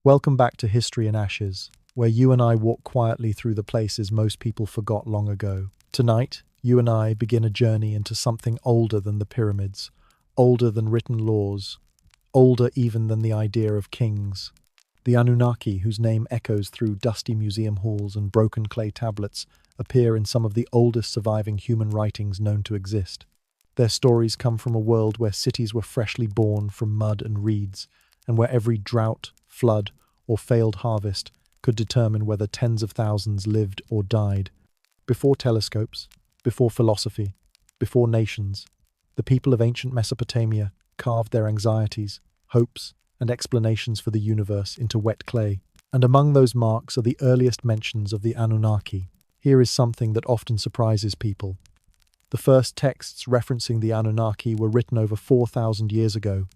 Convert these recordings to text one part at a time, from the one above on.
Welcome back to History in Ashes, where you and I walk quietly through the places most people forgot long ago. Tonight, you and I begin a journey into something older than the pyramids, older than written laws, older even than the idea of kings. The Anunnaki, whose name echoes through dusty museum halls and broken clay tablets, appear in some of the oldest surviving human writings known to exist. Their stories come from a world where cities were freshly born from mud and reeds, and where every drought, flood, or failed harvest could determine whether tens of thousands lived or died. Before telescopes, before philosophy, before nations, the people of ancient Mesopotamia carved their anxieties, hopes, and explanations for the universe into wet clay. And among those marks are the earliest mentions of the Anunnaki. Here is something that often surprises people. The first texts referencing the Anunnaki were written over 4,000 years ago,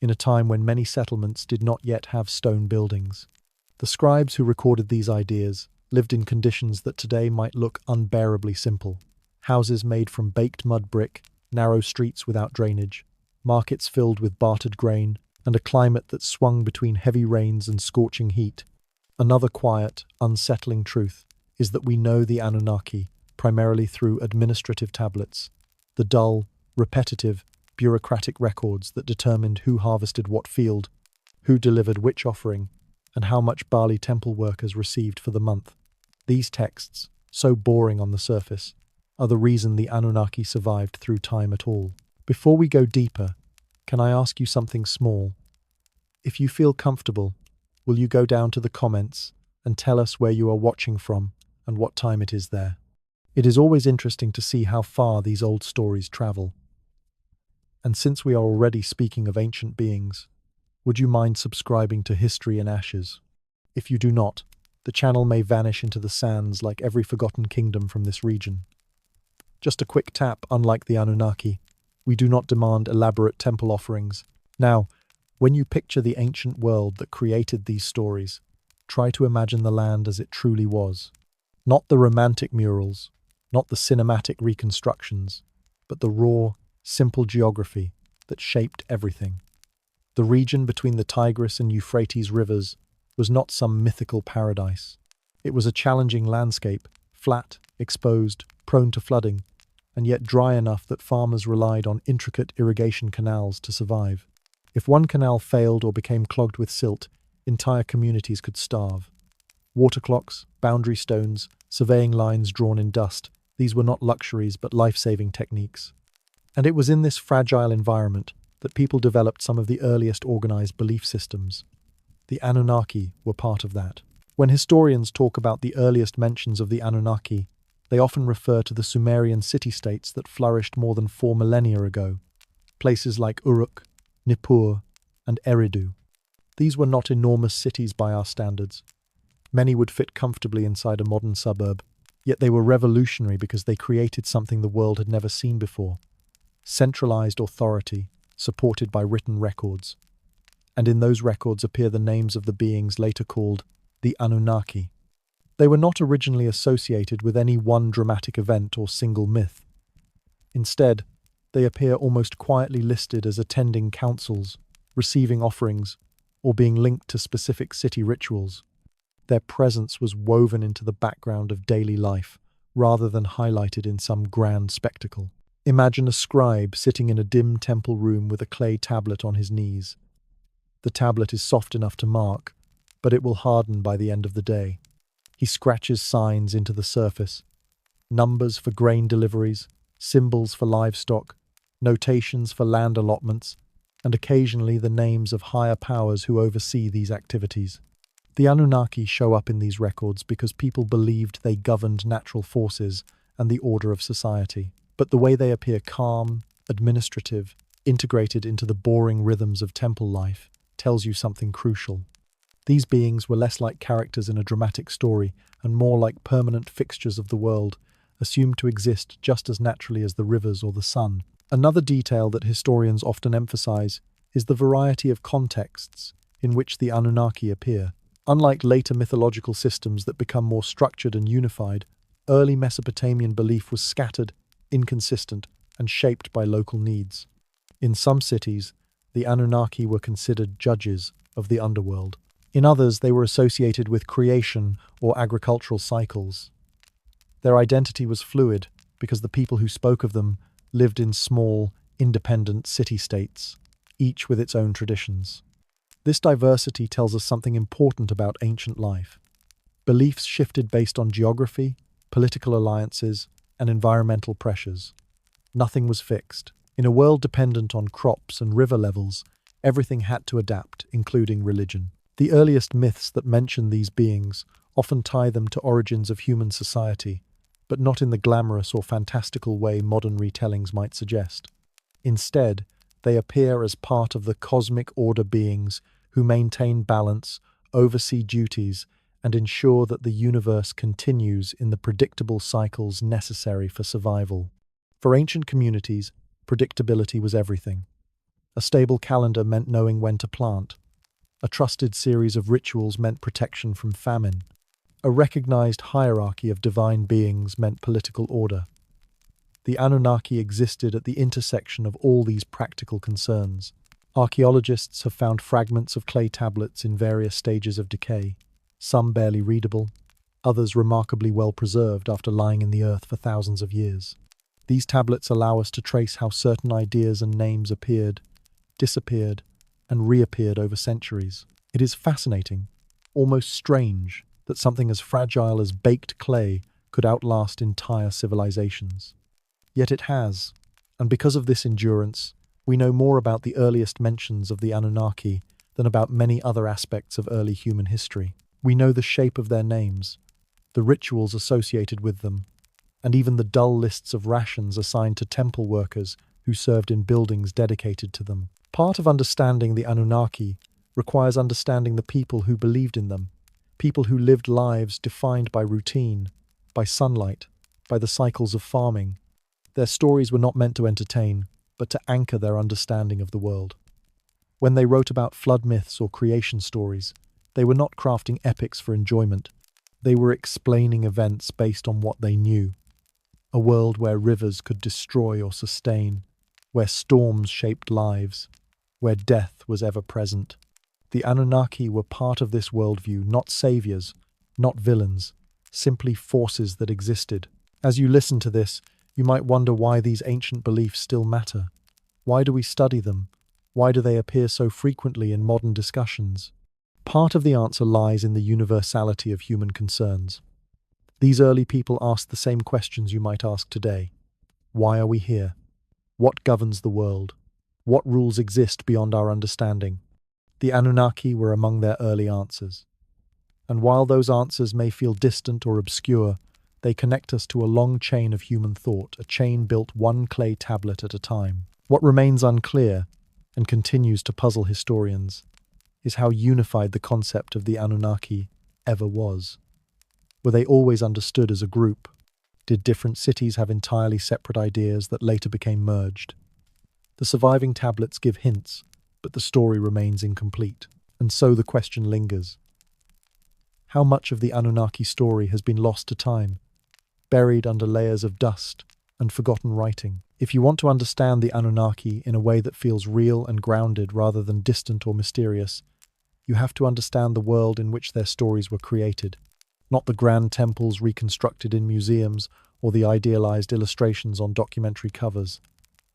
in a time when many settlements did not yet have stone buildings. The scribes who recorded these ideas lived in conditions that today might look unbearably simple. Houses made from baked mud brick, narrow streets without drainage, markets filled with bartered grain, and a climate that swung between heavy rains and scorching heat. Another quiet, unsettling truth is that we know the Anunnaki primarily through administrative tablets, the dull, repetitive, bureaucratic records that determined who harvested what field, who delivered which offering, and how much barley temple workers received for the month. These texts, so boring on the surface, are the reason the Anunnaki survived through time at all. Before we go deeper, can I ask you something small? If you feel comfortable, will you go down to the comments and tell us where you are watching from and what time it is there? It is always interesting to see how far these old stories travel. And since we are already speaking of ancient beings, would you mind subscribing to History in Ashes? If you do not, the channel may vanish into the sands like every forgotten kingdom from this region. Just a quick tap, unlike the Anunnaki, we do not demand elaborate temple offerings. Now, when you picture the ancient world that created these stories, try to imagine the land as it truly was. Not the romantic murals, not the cinematic reconstructions, but the raw, simple geography that shaped everything. The region between the Tigris and Euphrates rivers was not some mythical paradise. It was a challenging landscape, flat, exposed, prone to flooding, and yet dry enough that farmers relied on intricate irrigation canals to survive. If one canal failed or became clogged with silt, entire communities could starve. Water clocks, boundary stones, surveying lines drawn in dust, these were not luxuries but life-saving techniques. And it was in this fragile environment that people developed some of the earliest organized belief systems. The Anunnaki were part of that. When historians talk about the earliest mentions of the Anunnaki, they often refer to the Sumerian city-states that flourished more than 4 millennia ago, places like Uruk, Nippur, and Eridu. These were not enormous cities by our standards. Many would fit comfortably inside a modern suburb, yet they were revolutionary because they created something the world had never seen before. Centralized authority, supported by written records. And in those records appear the names of the beings later called the Anunnaki. They were not originally associated with any one dramatic event or single myth. Instead, they appear almost quietly listed as attending councils, receiving offerings, or being linked to specific city rituals. Their presence was woven into the background of daily life, rather than highlighted in some grand spectacle. Imagine a scribe sitting in a dim temple room with a clay tablet on his knees. The tablet is soft enough to mark, but it will harden by the end of the day. He scratches signs into the surface, numbers for grain deliveries, symbols for livestock, notations for land allotments, and occasionally the names of higher powers who oversee these activities. The Anunnaki show up in these records because people believed they governed natural forces and the order of society. But the way they appear calm, administrative, integrated into the boring rhythms of temple life, tells you something crucial. These beings were less like characters in a dramatic story and more like permanent fixtures of the world, assumed to exist just as naturally as the rivers or the sun. Another detail that historians often emphasize is the variety of contexts in which the Anunnaki appear. Unlike later mythological systems that become more structured and unified, early Mesopotamian belief was scattered, inconsistent, and shaped by local needs. In some cities, the Anunnaki were considered judges of the underworld. In others, they were associated with creation or agricultural cycles. Their identity was fluid because the people who spoke of them lived in small, independent city-states, each with its own traditions. This diversity tells us something important about ancient life. Beliefs shifted based on geography, political alliances, and environmental pressures. Nothing was fixed. In a world dependent on crops and river levels, everything had to adapt, including religion. The earliest myths that mention these beings often tie them to origins of human society, but not in the glamorous or fantastical way modern retellings might suggest. Instead, they appear as part of the cosmic order beings who maintain balance, oversee duties, and ensure that the universe continues in the predictable cycles necessary for survival. For ancient communities, predictability was everything. A stable calendar meant knowing when to plant. A trusted series of rituals meant protection from famine. A recognized hierarchy of divine beings meant political order. The Anunnaki existed at the intersection of all these practical concerns. Archaeologists have found fragments of clay tablets in various stages of decay, some barely readable, others remarkably well preserved after lying in the earth for thousands of years. These tablets allow us to trace how certain ideas and names appeared, disappeared, and reappeared over centuries. It is fascinating, almost strange, that something as fragile as baked clay could outlast entire civilizations. Yet it has, and because of this endurance, we know more about the earliest mentions of the Anunnaki than about many other aspects of early human history. We know the shape of their names, the rituals associated with them, and even the dull lists of rations assigned to temple workers who served in buildings dedicated to them. Part of understanding the Anunnaki requires understanding the people who believed in them, people who lived lives defined by routine, by sunlight, by the cycles of farming. Their stories were not meant to entertain, but to anchor their understanding of the world. When they wrote about flood myths or creation stories, they were not crafting epics for enjoyment. They were explaining events based on what they knew. A world where rivers could destroy or sustain, where storms shaped lives, where death was ever present. The Anunnaki were part of this worldview, not saviors, not villains, simply forces that existed. As you listen to this, you might wonder why these ancient beliefs still matter. Why do we study them? Why do they appear so frequently in modern discussions? Part of the answer lies in the universality of human concerns. These early people asked the same questions you might ask today. Why are we here? What governs the world? What rules exist beyond our understanding? The Anunnaki were among their early answers. And while those answers may feel distant or obscure, they connect us to a long chain of human thought, a chain built one clay tablet at a time. What remains unclear, and continues to puzzle historians, is how unified the concept of the Anunnaki ever was. Were they always understood as a group? Did different cities have entirely separate ideas that later became merged? The surviving tablets give hints, but the story remains incomplete. And so the question lingers. How much of the Anunnaki story has been lost to time, buried under layers of dust and forgotten writing? If you want to understand the Anunnaki in a way that feels real and grounded rather than distant or mysterious, you have to understand the world in which their stories were created, not the grand temples reconstructed in museums or the idealized illustrations on documentary covers,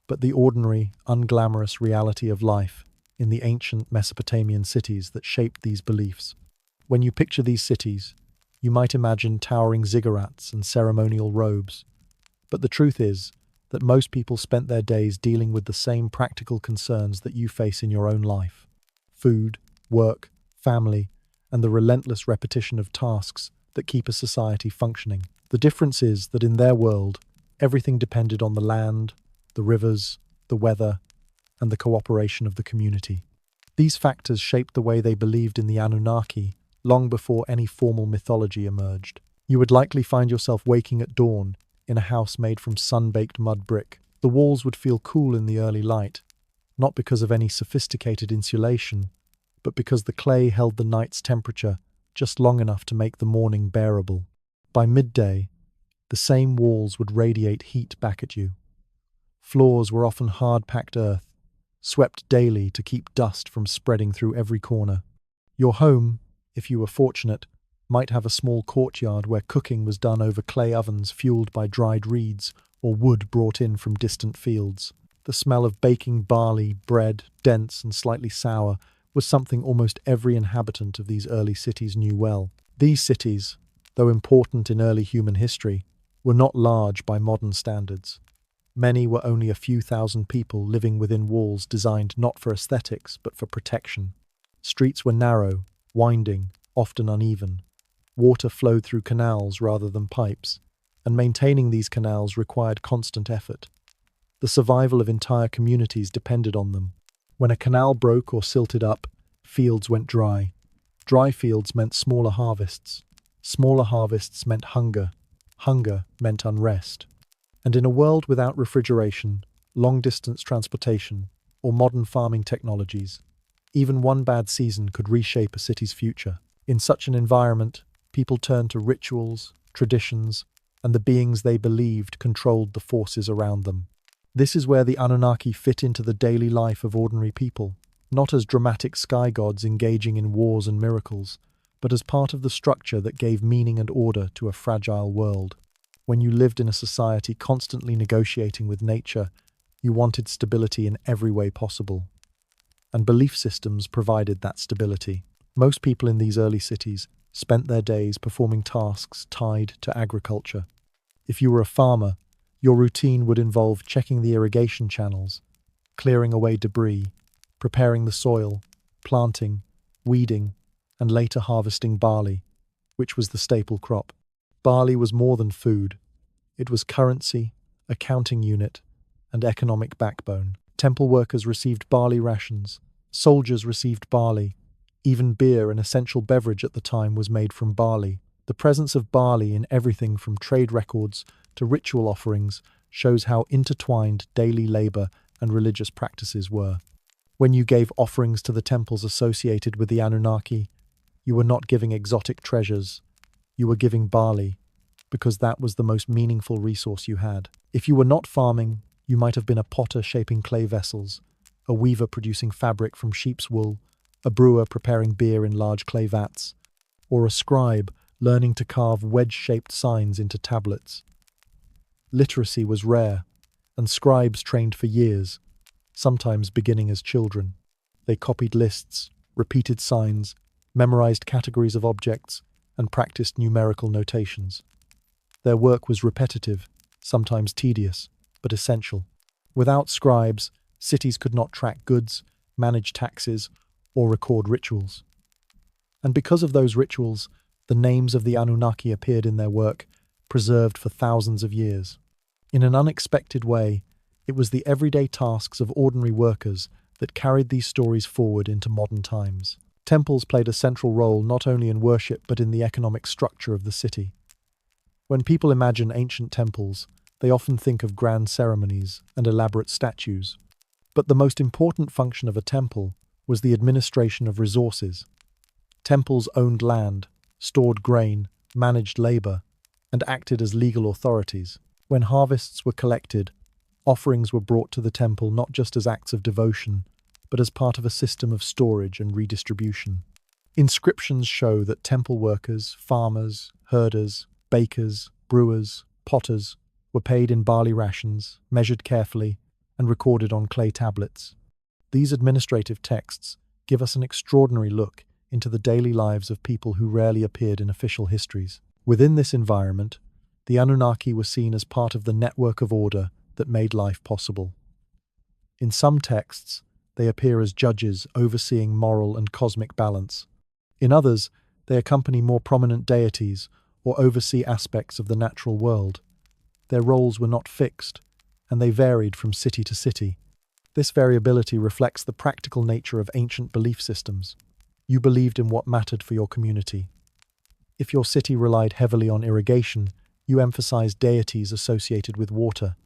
but the ordinary, unglamorous reality of life in the ancient Mesopotamian cities that shaped these beliefs. When you picture these cities, you might imagine towering ziggurats and ceremonial robes, but the truth is that most people spent their days dealing with the same practical concerns that you face in your own life: food, work, family, and the relentless repetition of tasks that keep a society functioning. The difference is that in their world, everything depended on the land, the rivers, the weather, and the cooperation of the community. These factors shaped the way they believed in the Anunnaki long before any formal mythology emerged. You would likely find yourself waking at dawn in a house made from sun-baked mud brick. The walls would feel cool in the early light, not because of any sophisticated insulation, but because the clay held the night's temperature just long enough to make the morning bearable. By midday, the same walls would radiate heat back at you. Floors were often hard-packed earth, swept daily to keep dust from spreading through every corner. Your home, if you were fortunate, might have a small courtyard where cooking was done over clay ovens fueled by dried reeds or wood brought in from distant fields. The smell of baking barley, bread, dense and slightly sour, was something almost every inhabitant of these early cities knew well. These cities, though important in early human history, were not large by modern standards. Many were only a few thousand people living within walls designed not for aesthetics but for protection. Streets were narrow, winding, often uneven. Water flowed through canals rather than pipes, and maintaining these canals required constant effort. The survival of entire communities depended on them. When a canal broke or silted up, fields went dry. Dry fields meant smaller harvests. Smaller harvests meant hunger. Hunger meant unrest. And in a world without refrigeration, long-distance transportation, or modern farming technologies, even one bad season could reshape a city's future. In such an environment, people turned to rituals, traditions, and the beings they believed controlled the forces around them. This is where the Anunnaki fit into the daily life of ordinary people, not as dramatic sky gods engaging in wars and miracles, but as part of the structure that gave meaning and order to a fragile world. When you lived in a society constantly negotiating with nature, you wanted stability in every way possible. And belief systems provided that stability. Most people in these early cities spent their days performing tasks tied to agriculture. If you were a farmer, your routine would involve checking the irrigation channels, clearing away debris, preparing the soil, planting, weeding, and later harvesting barley, which was the staple crop. Barley was more than food. It was currency, accounting unit, and economic backbone. Temple workers received barley rations. Soldiers received barley. Even beer, an essential beverage at the time, was made from barley. The presence of barley in everything from trade records to ritual offerings shows how intertwined daily labor and religious practices were. When you gave offerings to the temples associated with the Anunnaki, you were not giving exotic treasures, you were giving barley, because that was the most meaningful resource you had. If you were not farming, you might have been a potter shaping clay vessels, a weaver producing fabric from sheep's wool, a brewer preparing beer in large clay vats, or a scribe learning to carve wedge-shaped signs into tablets. Literacy was rare, and scribes trained for years, sometimes beginning as children. They copied lists, repeated signs, memorized categories of objects, and practiced numerical notations. Their work was repetitive, sometimes tedious, but essential. Without scribes, cities could not track goods, manage taxes, or record rituals. And because of those rituals, the names of the Anunnaki appeared in their work, preserved for thousands of years. In an unexpected way, it was the everyday tasks of ordinary workers that carried these stories forward into modern times. Temples played a central role not only in worship but in the economic structure of the city. When people imagine ancient temples, they often think of grand ceremonies and elaborate statues. But the most important function of a temple was the administration of resources. Temples owned land, stored grain, managed labor, and acted as legal authorities. When harvests were collected, offerings were brought to the temple not just as acts of devotion, but as part of a system of storage and redistribution. Inscriptions show that temple workers, farmers, herders, bakers, brewers, potters were paid in barley rations, measured carefully, and recorded on clay tablets. These administrative texts give us an extraordinary look into the daily lives of people who rarely appeared in official histories. Within this environment, the Anunnaki were seen as part of the network of order that made life possible. In some texts, they appear as judges overseeing moral and cosmic balance. In others, they accompany more prominent deities or oversee aspects of the natural world. Their roles were not fixed, and they varied from city to city. This variability reflects the practical nature of ancient belief systems. You believed in what mattered for your community. If your city relied heavily on irrigation, you emphasized deities associated with water.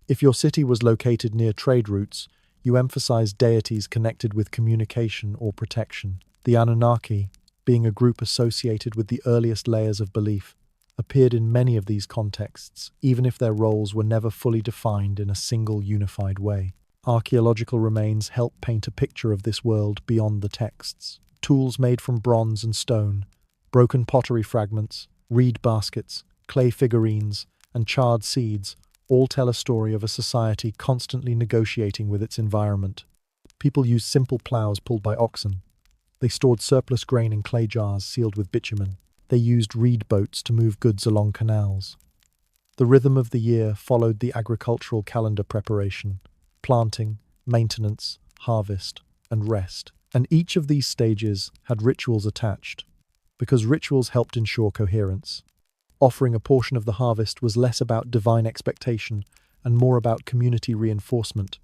If your city was located near trade routes, you emphasized deities connected with communication or protection. The Anunnaki, being a group associated with the earliest layers of belief, appeared in many of these contexts, even if their roles were never fully defined in a single unified way. Archaeological remains help paint a picture of this world beyond the texts. Tools made from bronze and stone, broken pottery fragments, reed baskets, clay figurines, and charred seeds all tell a story of a society constantly negotiating with its environment. People used simple plows pulled by oxen. They stored surplus grain in clay jars sealed with bitumen. They used reed boats to move goods along canals. The rhythm of the year followed the agricultural calendar preparation, planting, maintenance, harvest, and rest. And each of these stages had rituals attached, because rituals helped ensure coherence. Offering a portion of the harvest was less about divine expectation and more about community reinforcement,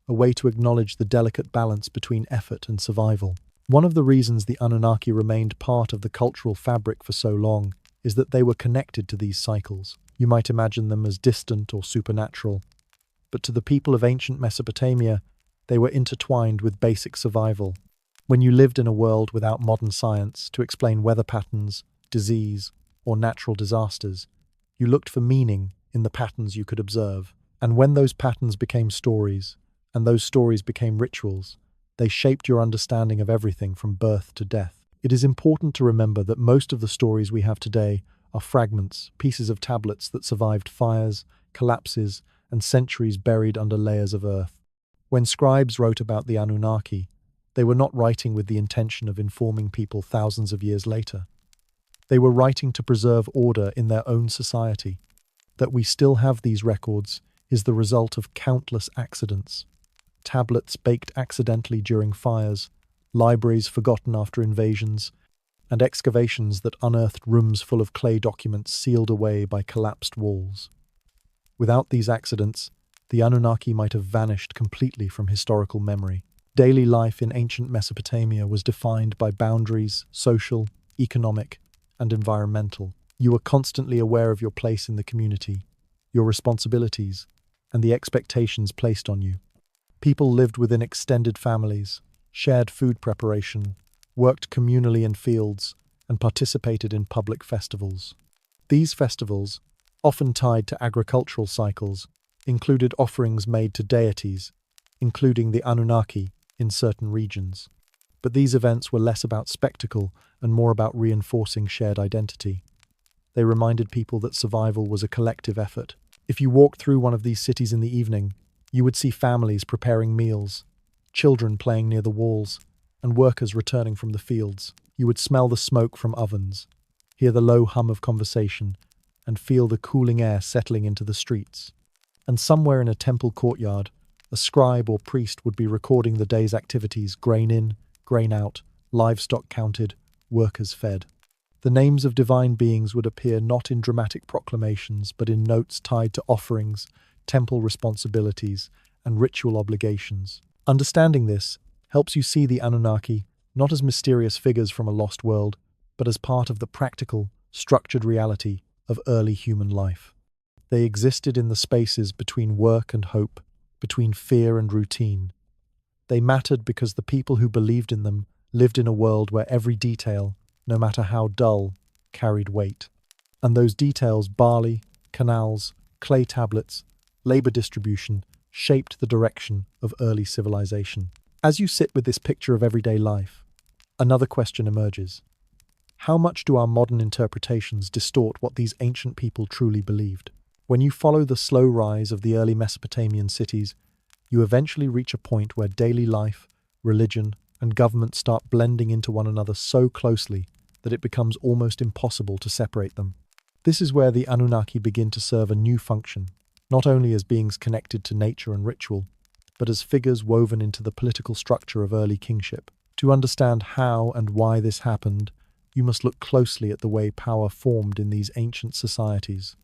a way to acknowledge the delicate balance between effort and survival. One of the reasons the Anunnaki remained part of the cultural fabric for so long is that they were connected to these cycles. You might imagine them as distant or supernatural, but to the people of ancient Mesopotamia, they were intertwined with basic survival. When you lived in a world without modern science to explain weather patterns, disease, or natural disasters, you looked for meaning in the patterns you could observe. And when those patterns became stories, and those stories became rituals, they shaped your understanding of everything from birth to death. It is important to remember that most of the stories we have today are fragments, pieces of tablets that survived fires, collapses, and centuries buried under layers of earth. When scribes wrote about the Anunnaki, they were not writing with the intention of informing people thousands of years later. They were writing to preserve order in their own society. That we still have these records is the result of countless accidents. Tablets baked accidentally during fires, libraries forgotten after invasions, and excavations that unearthed rooms full of clay documents sealed away by collapsed walls. Without these accidents, the Anunnaki might have vanished completely from historical memory. Daily life in ancient Mesopotamia was defined by boundaries, social, economic, and environmental. You were constantly aware of your place in the community, your responsibilities, and the expectations placed on you. People lived within extended families, shared food preparation, worked communally in fields, and participated in public festivals. These festivals, often tied to agricultural cycles, included offerings made to deities, including the Anunnaki, in certain regions. But these events were less about spectacle and more about reinforcing shared identity. They reminded people that survival was a collective effort. If you walked through one of these cities in the evening, you would see families preparing meals, children playing near the walls, and workers returning from the fields. You would smell the smoke from ovens, hear the low hum of conversation, and feel the cooling air settling into the streets. And somewhere in a temple courtyard, a scribe or priest would be recording the day's activities: grain in, grain out, livestock counted, workers fed. The names of divine beings would appear not in dramatic proclamations, but in notes tied to offerings, temple responsibilities, and ritual obligations. Understanding this helps you see the Anunnaki not as mysterious figures from a lost world, but as part of the practical, structured reality of early human life. They existed in the spaces between work and hope, between fear and routine. They mattered because the people who believed in them lived in a world where every detail, no matter how dull, carried weight. And those details, barley, canals, clay tablets, labor distribution, shaped the direction of early civilization. As you sit with this picture of everyday life, another question emerges. How much do our modern interpretations distort what these ancient people truly believed? When you follow the slow rise of the early Mesopotamian cities, you eventually reach a point where daily life, religion, and government start blending into one another so closely that it becomes almost impossible to separate them. This is where the Anunnaki begin to serve a new function, not only as beings connected to nature and ritual, but as figures woven into the political structure of early kingship. To understand how and why this happened, you must look closely at the way power formed in these ancient societies.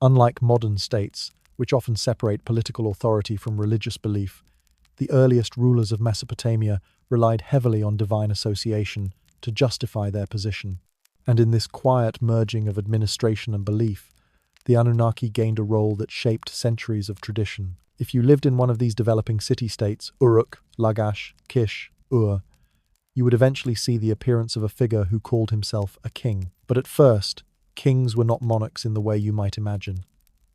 Unlike modern states, which often separate political authority from religious belief, the earliest rulers of Mesopotamia relied heavily on divine association to justify their position. And in this quiet merging of administration and belief, the Anunnaki gained a role that shaped centuries of tradition. If you lived in one of these developing city-states, Uruk, Lagash, Kish, Ur, you would eventually see the appearance of a figure who called himself a king. But at first, kings were not monarchs in the way you might imagine.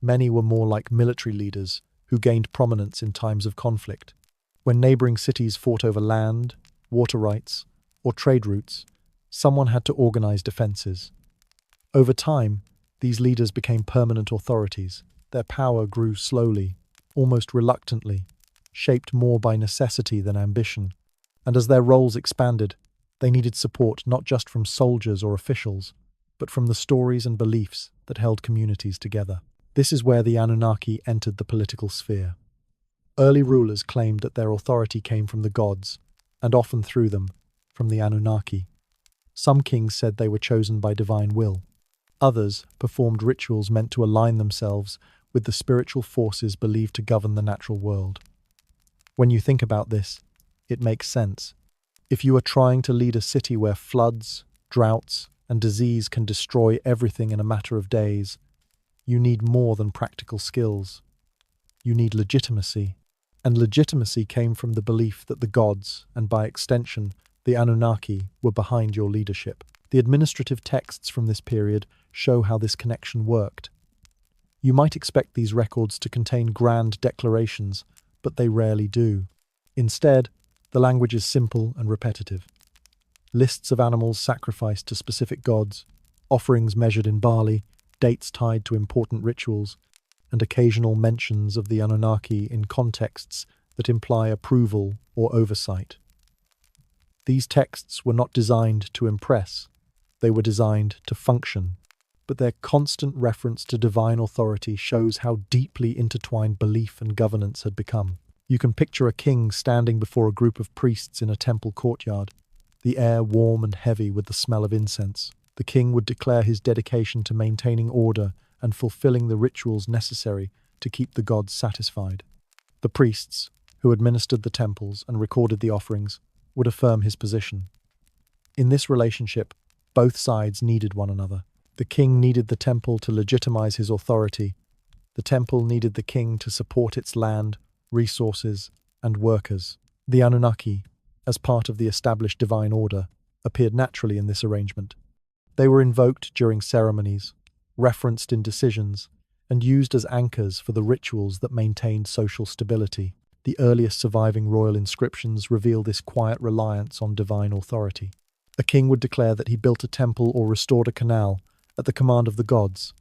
Many were more like military leaders who gained prominence in times of conflict. When neighboring cities fought over land, water rights, or trade routes, someone had to organize defenses. Over time, these leaders became permanent authorities. Their power grew slowly, almost reluctantly, shaped more by necessity than ambition. And as their roles expanded, they needed support not just from soldiers or officials, but from the stories and beliefs that held communities together. This is where the Anunnaki entered the political sphere. Early rulers claimed that their authority came from the gods, and often through them, from the Anunnaki. Some kings said they were chosen by divine will. Others performed rituals meant to align themselves with the spiritual forces believed to govern the natural world. When you think about this, it makes sense. If you are trying to lead a city where floods, droughts, and disease can destroy everything in a matter of days, you need more than practical skills. You need legitimacy. And legitimacy came from the belief that the gods, and by extension, the Anunnaki, were behind your leadership. The administrative texts from this period show how this connection worked. You might expect these records to contain grand declarations, but they rarely do. Instead, the language is simple and repetitive. Lists of animals sacrificed to specific gods, offerings measured in barley, dates tied to important rituals, and occasional mentions of the Anunnaki in contexts that imply approval or oversight. These texts were not designed to impress, they were designed to function, but their constant reference to divine authority shows how deeply intertwined belief and governance had become. You can picture a king standing before a group of priests in a temple courtyard, the air warm and heavy with the smell of incense. The king would declare his dedication to maintaining order and fulfilling the rituals necessary to keep the gods satisfied. The priests, who administered the temples and recorded the offerings, would affirm his position. In this relationship, both sides needed one another. The king needed the temple to legitimize his authority. The temple needed the king to support its land, resources, and workers. The Anunnaki, as part of the established divine order, appeared naturally in this arrangement. They were invoked during ceremonies, referenced in decisions, and used as anchors for the rituals that maintained social stability. The earliest surviving royal inscriptions reveal this quiet reliance on divine authority. A king would declare that he built a temple or restored a canal at the command of the gods,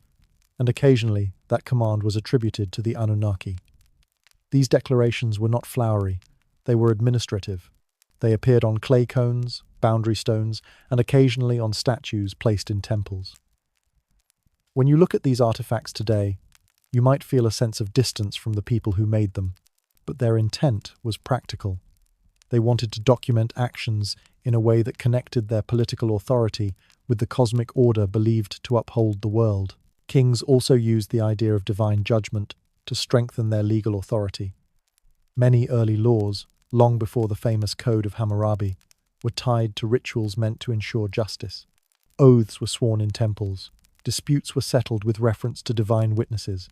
and occasionally that command was attributed to the Anunnaki. These declarations were not flowery, they were administrative. They appeared on clay cones, boundary stones, and occasionally on statues placed in temples. When you look at these artifacts today, you might feel a sense of distance from the people who made them, but their intent was practical. They wanted to document actions in a way that connected their political authority with the cosmic order believed to uphold the world. Kings also used the idea of divine judgment to strengthen their legal authority. Many early laws, long before the famous Code of Hammurabi, were tied to rituals meant to ensure justice. Oaths were sworn in temples. Disputes were settled with reference to divine witnesses.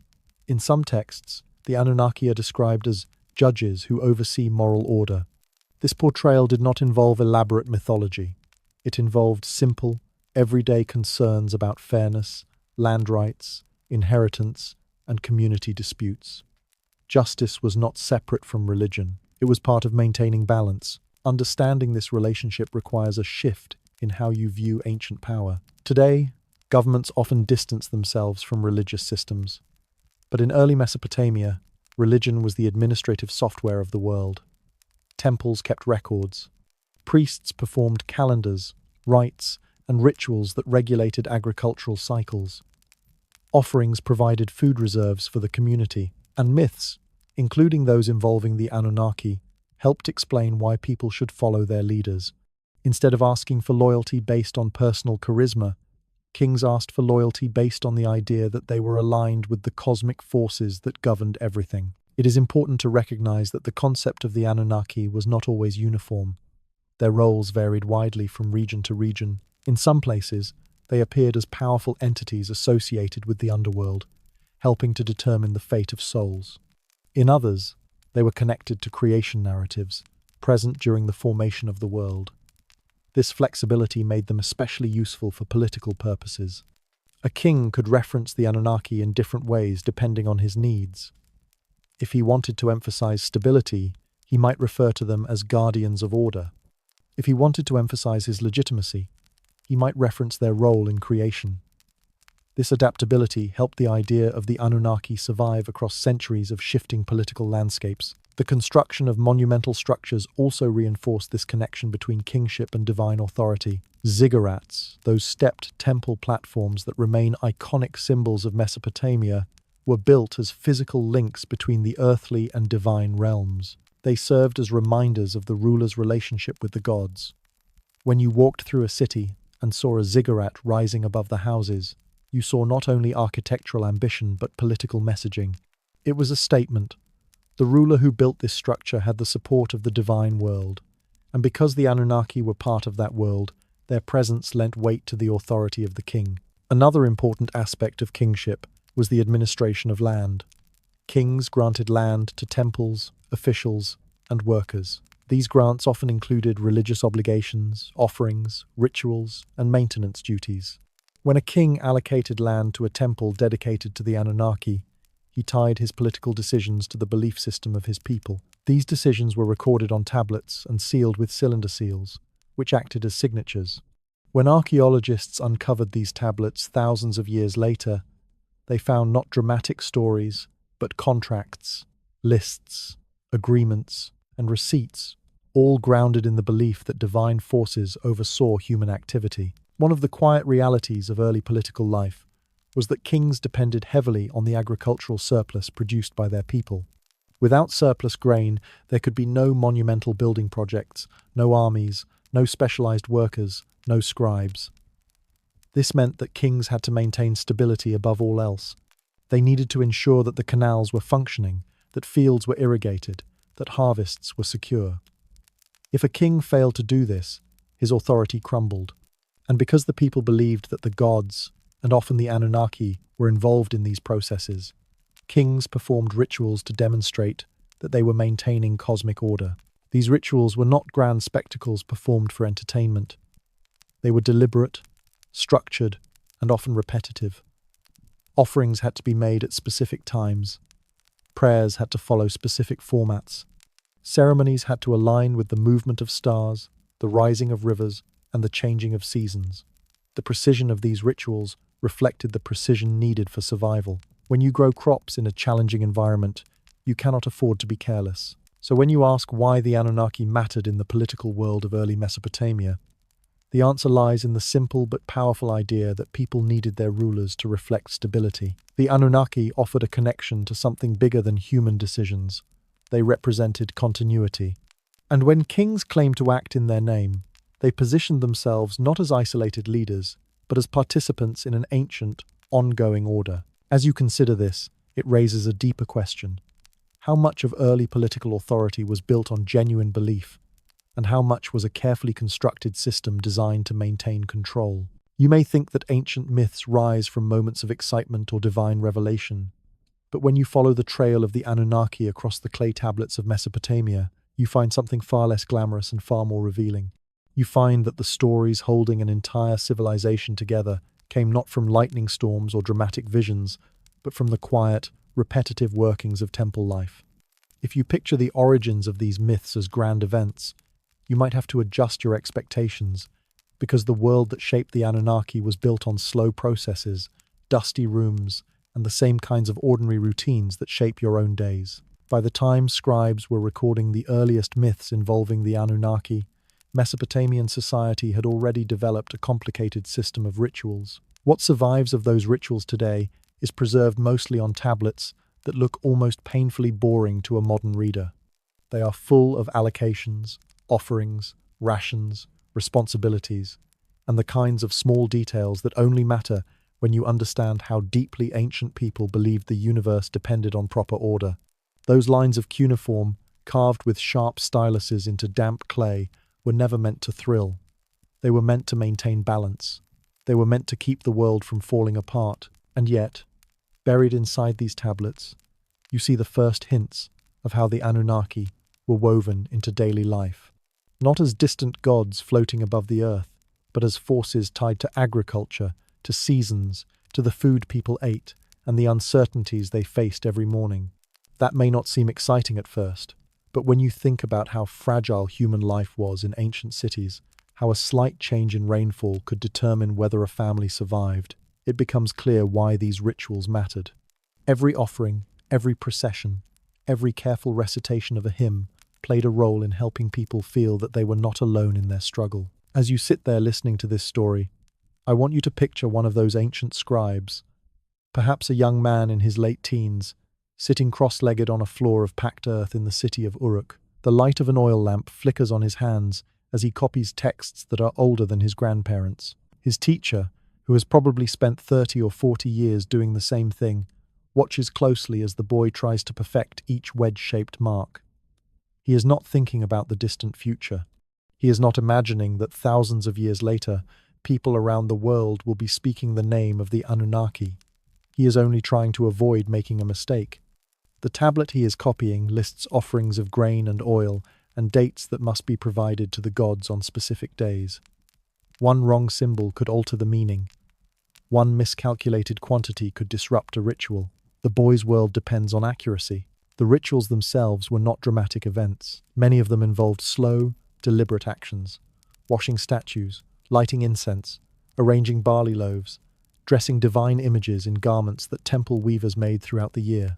In some texts, the Anunnaki are described as judges who oversee moral order. This portrayal did not involve elaborate mythology. It involved simple, everyday concerns about fairness, land rights, inheritance, and community disputes. Justice was not separate from religion. It was part of maintaining balance. Understanding this relationship requires a shift in how you view ancient power. Today, governments often distance themselves from religious systems. But in early Mesopotamia, religion was the administrative software of the world. Temples kept records. Priests performed calendars, rites, and rituals that regulated agricultural cycles. Offerings provided food reserves for the community, and myths, including those involving the Anunnaki, helped explain why people should follow their leaders. Instead of asking for loyalty based on personal charisma, kings asked for loyalty based on the idea that they were aligned with the cosmic forces that governed everything. It is important to recognize that the concept of the Anunnaki was not always uniform. Their roles varied widely from region to region. In some places, they appeared as powerful entities associated with the underworld, helping to determine the fate of souls. In others, they were connected to creation narratives, present during the formation of the world. This flexibility made them especially useful for political purposes. A king could reference the Anunnaki in different ways depending on his needs. If he wanted to emphasize stability, he might refer to them as guardians of order. If he wanted to emphasize his legitimacy, he might reference their role in creation. This adaptability helped the idea of the Anunnaki survive across centuries of shifting political landscapes. The construction of monumental structures also reinforced this connection between kingship and divine authority. Ziggurats, those stepped temple platforms that remain iconic symbols of Mesopotamia, were built as physical links between the earthly and divine realms. They served as reminders of the ruler's relationship with the gods. When you walked through a city and saw a ziggurat rising above the houses, you saw not only architectural ambition but political messaging. It was a statement. The ruler who built this structure had the support of the divine world, and because the Anunnaki were part of that world, their presence lent weight to the authority of the king. Another important aspect of kingship was the administration of land. Kings granted land to temples, officials, and workers. These grants often included religious obligations, offerings, rituals, and maintenance duties. When a king allocated land to a temple dedicated to the Anunnaki, he tied his political decisions to the belief system of his people. These decisions were recorded on tablets and sealed with cylinder seals, which acted as signatures. When archaeologists uncovered these tablets thousands of years later, they found not dramatic stories, but contracts, lists, agreements, and receipts, all grounded in the belief that divine forces oversaw human activity. One of the quiet realities of early political life was that kings depended heavily on the agricultural surplus produced by their people. Without surplus grain, there could be no monumental building projects, no armies, no specialized workers, no scribes. This meant that kings had to maintain stability above all else. They needed to ensure that the canals were functioning, that fields were irrigated, that harvests were secure. If a king failed to do this, his authority crumbled. And because the people believed that the gods, and often the Anunnaki, were involved in these processes, kings performed rituals to demonstrate that they were maintaining cosmic order. These rituals were not grand spectacles performed for entertainment. They were deliberate, structured, and often repetitive. Offerings had to be made at specific times. Prayers had to follow specific formats. Ceremonies had to align with the movement of stars, the rising of rivers, and the changing of seasons. The precision of these rituals reflected the precision needed for survival. When you grow crops in a challenging environment, you cannot afford to be careless. So when you ask why the Anunnaki mattered in the political world of early Mesopotamia, the answer lies in the simple but powerful idea that people needed their rulers to reflect stability. The Anunnaki offered a connection to something bigger than human decisions. They represented continuity. And when kings claimed to act in their name, they positioned themselves not as isolated leaders, but as participants in an ancient, ongoing order. As you consider this, it raises a deeper question. How much of early political authority was built on genuine belief, and how much was a carefully constructed system designed to maintain control? You may think that ancient myths rise from moments of excitement or divine revelation, but when you follow the trail of the Anunnaki across the clay tablets of Mesopotamia, you find something far less glamorous and far more revealing. You find that the stories holding an entire civilization together came not from lightning storms or dramatic visions, but from the quiet, repetitive workings of temple life. If you picture the origins of these myths as grand events, you might have to adjust your expectations, because the world that shaped the Anunnaki was built on slow processes, dusty rooms, and the same kinds of ordinary routines that shape your own days. By the time scribes were recording the earliest myths involving the Anunnaki, Mesopotamian society had already developed a complicated system of rituals. What survives of those rituals today is preserved mostly on tablets that look almost painfully boring to a modern reader. They are full of allocations, offerings, rations, responsibilities, and the kinds of small details that only matter when you understand how deeply ancient people believed the universe depended on proper order. Those lines of cuneiform, carved with sharp styluses into damp clay, were never meant to thrill. They were meant to maintain balance. They were meant to keep the world from falling apart. And yet, buried inside these tablets, you see the first hints of how the Anunnaki were woven into daily life. Not as distant gods floating above the earth, but as forces tied to agriculture, to seasons, to the food people ate, and the uncertainties they faced every morning. That may not seem exciting at first, But when you think about how fragile human life was in ancient cities, how a slight change in rainfall could determine whether a family survived, it becomes clear why these rituals mattered. Every offering, every procession, every careful recitation of a hymn played a role in helping people feel that they were not alone in their struggle. As you sit there listening to this story, I want you to picture one of those ancient scribes, perhaps a young man in his late teens, sitting cross-legged on a floor of packed earth in the city of Uruk. The light of an oil lamp flickers on his hands as he copies texts that are older than his grandparents. His teacher, who has probably spent 30 or 40 years doing the same thing, watches closely as the boy tries to perfect each wedge-shaped mark. He is not thinking about the distant future. He is not imagining that thousands of years later, people around the world will be speaking the name of the Anunnaki. He is only trying to avoid making a mistake. The tablet he is copying lists offerings of grain and oil and dates that must be provided to the gods on specific days. One wrong symbol could alter the meaning. One miscalculated quantity could disrupt a ritual. The boy's world depends on accuracy. The rituals themselves were not dramatic events. Many of them involved slow, deliberate actions. Washing statues, lighting incense, arranging barley loaves, dressing divine images in garments that temple weavers made throughout the year.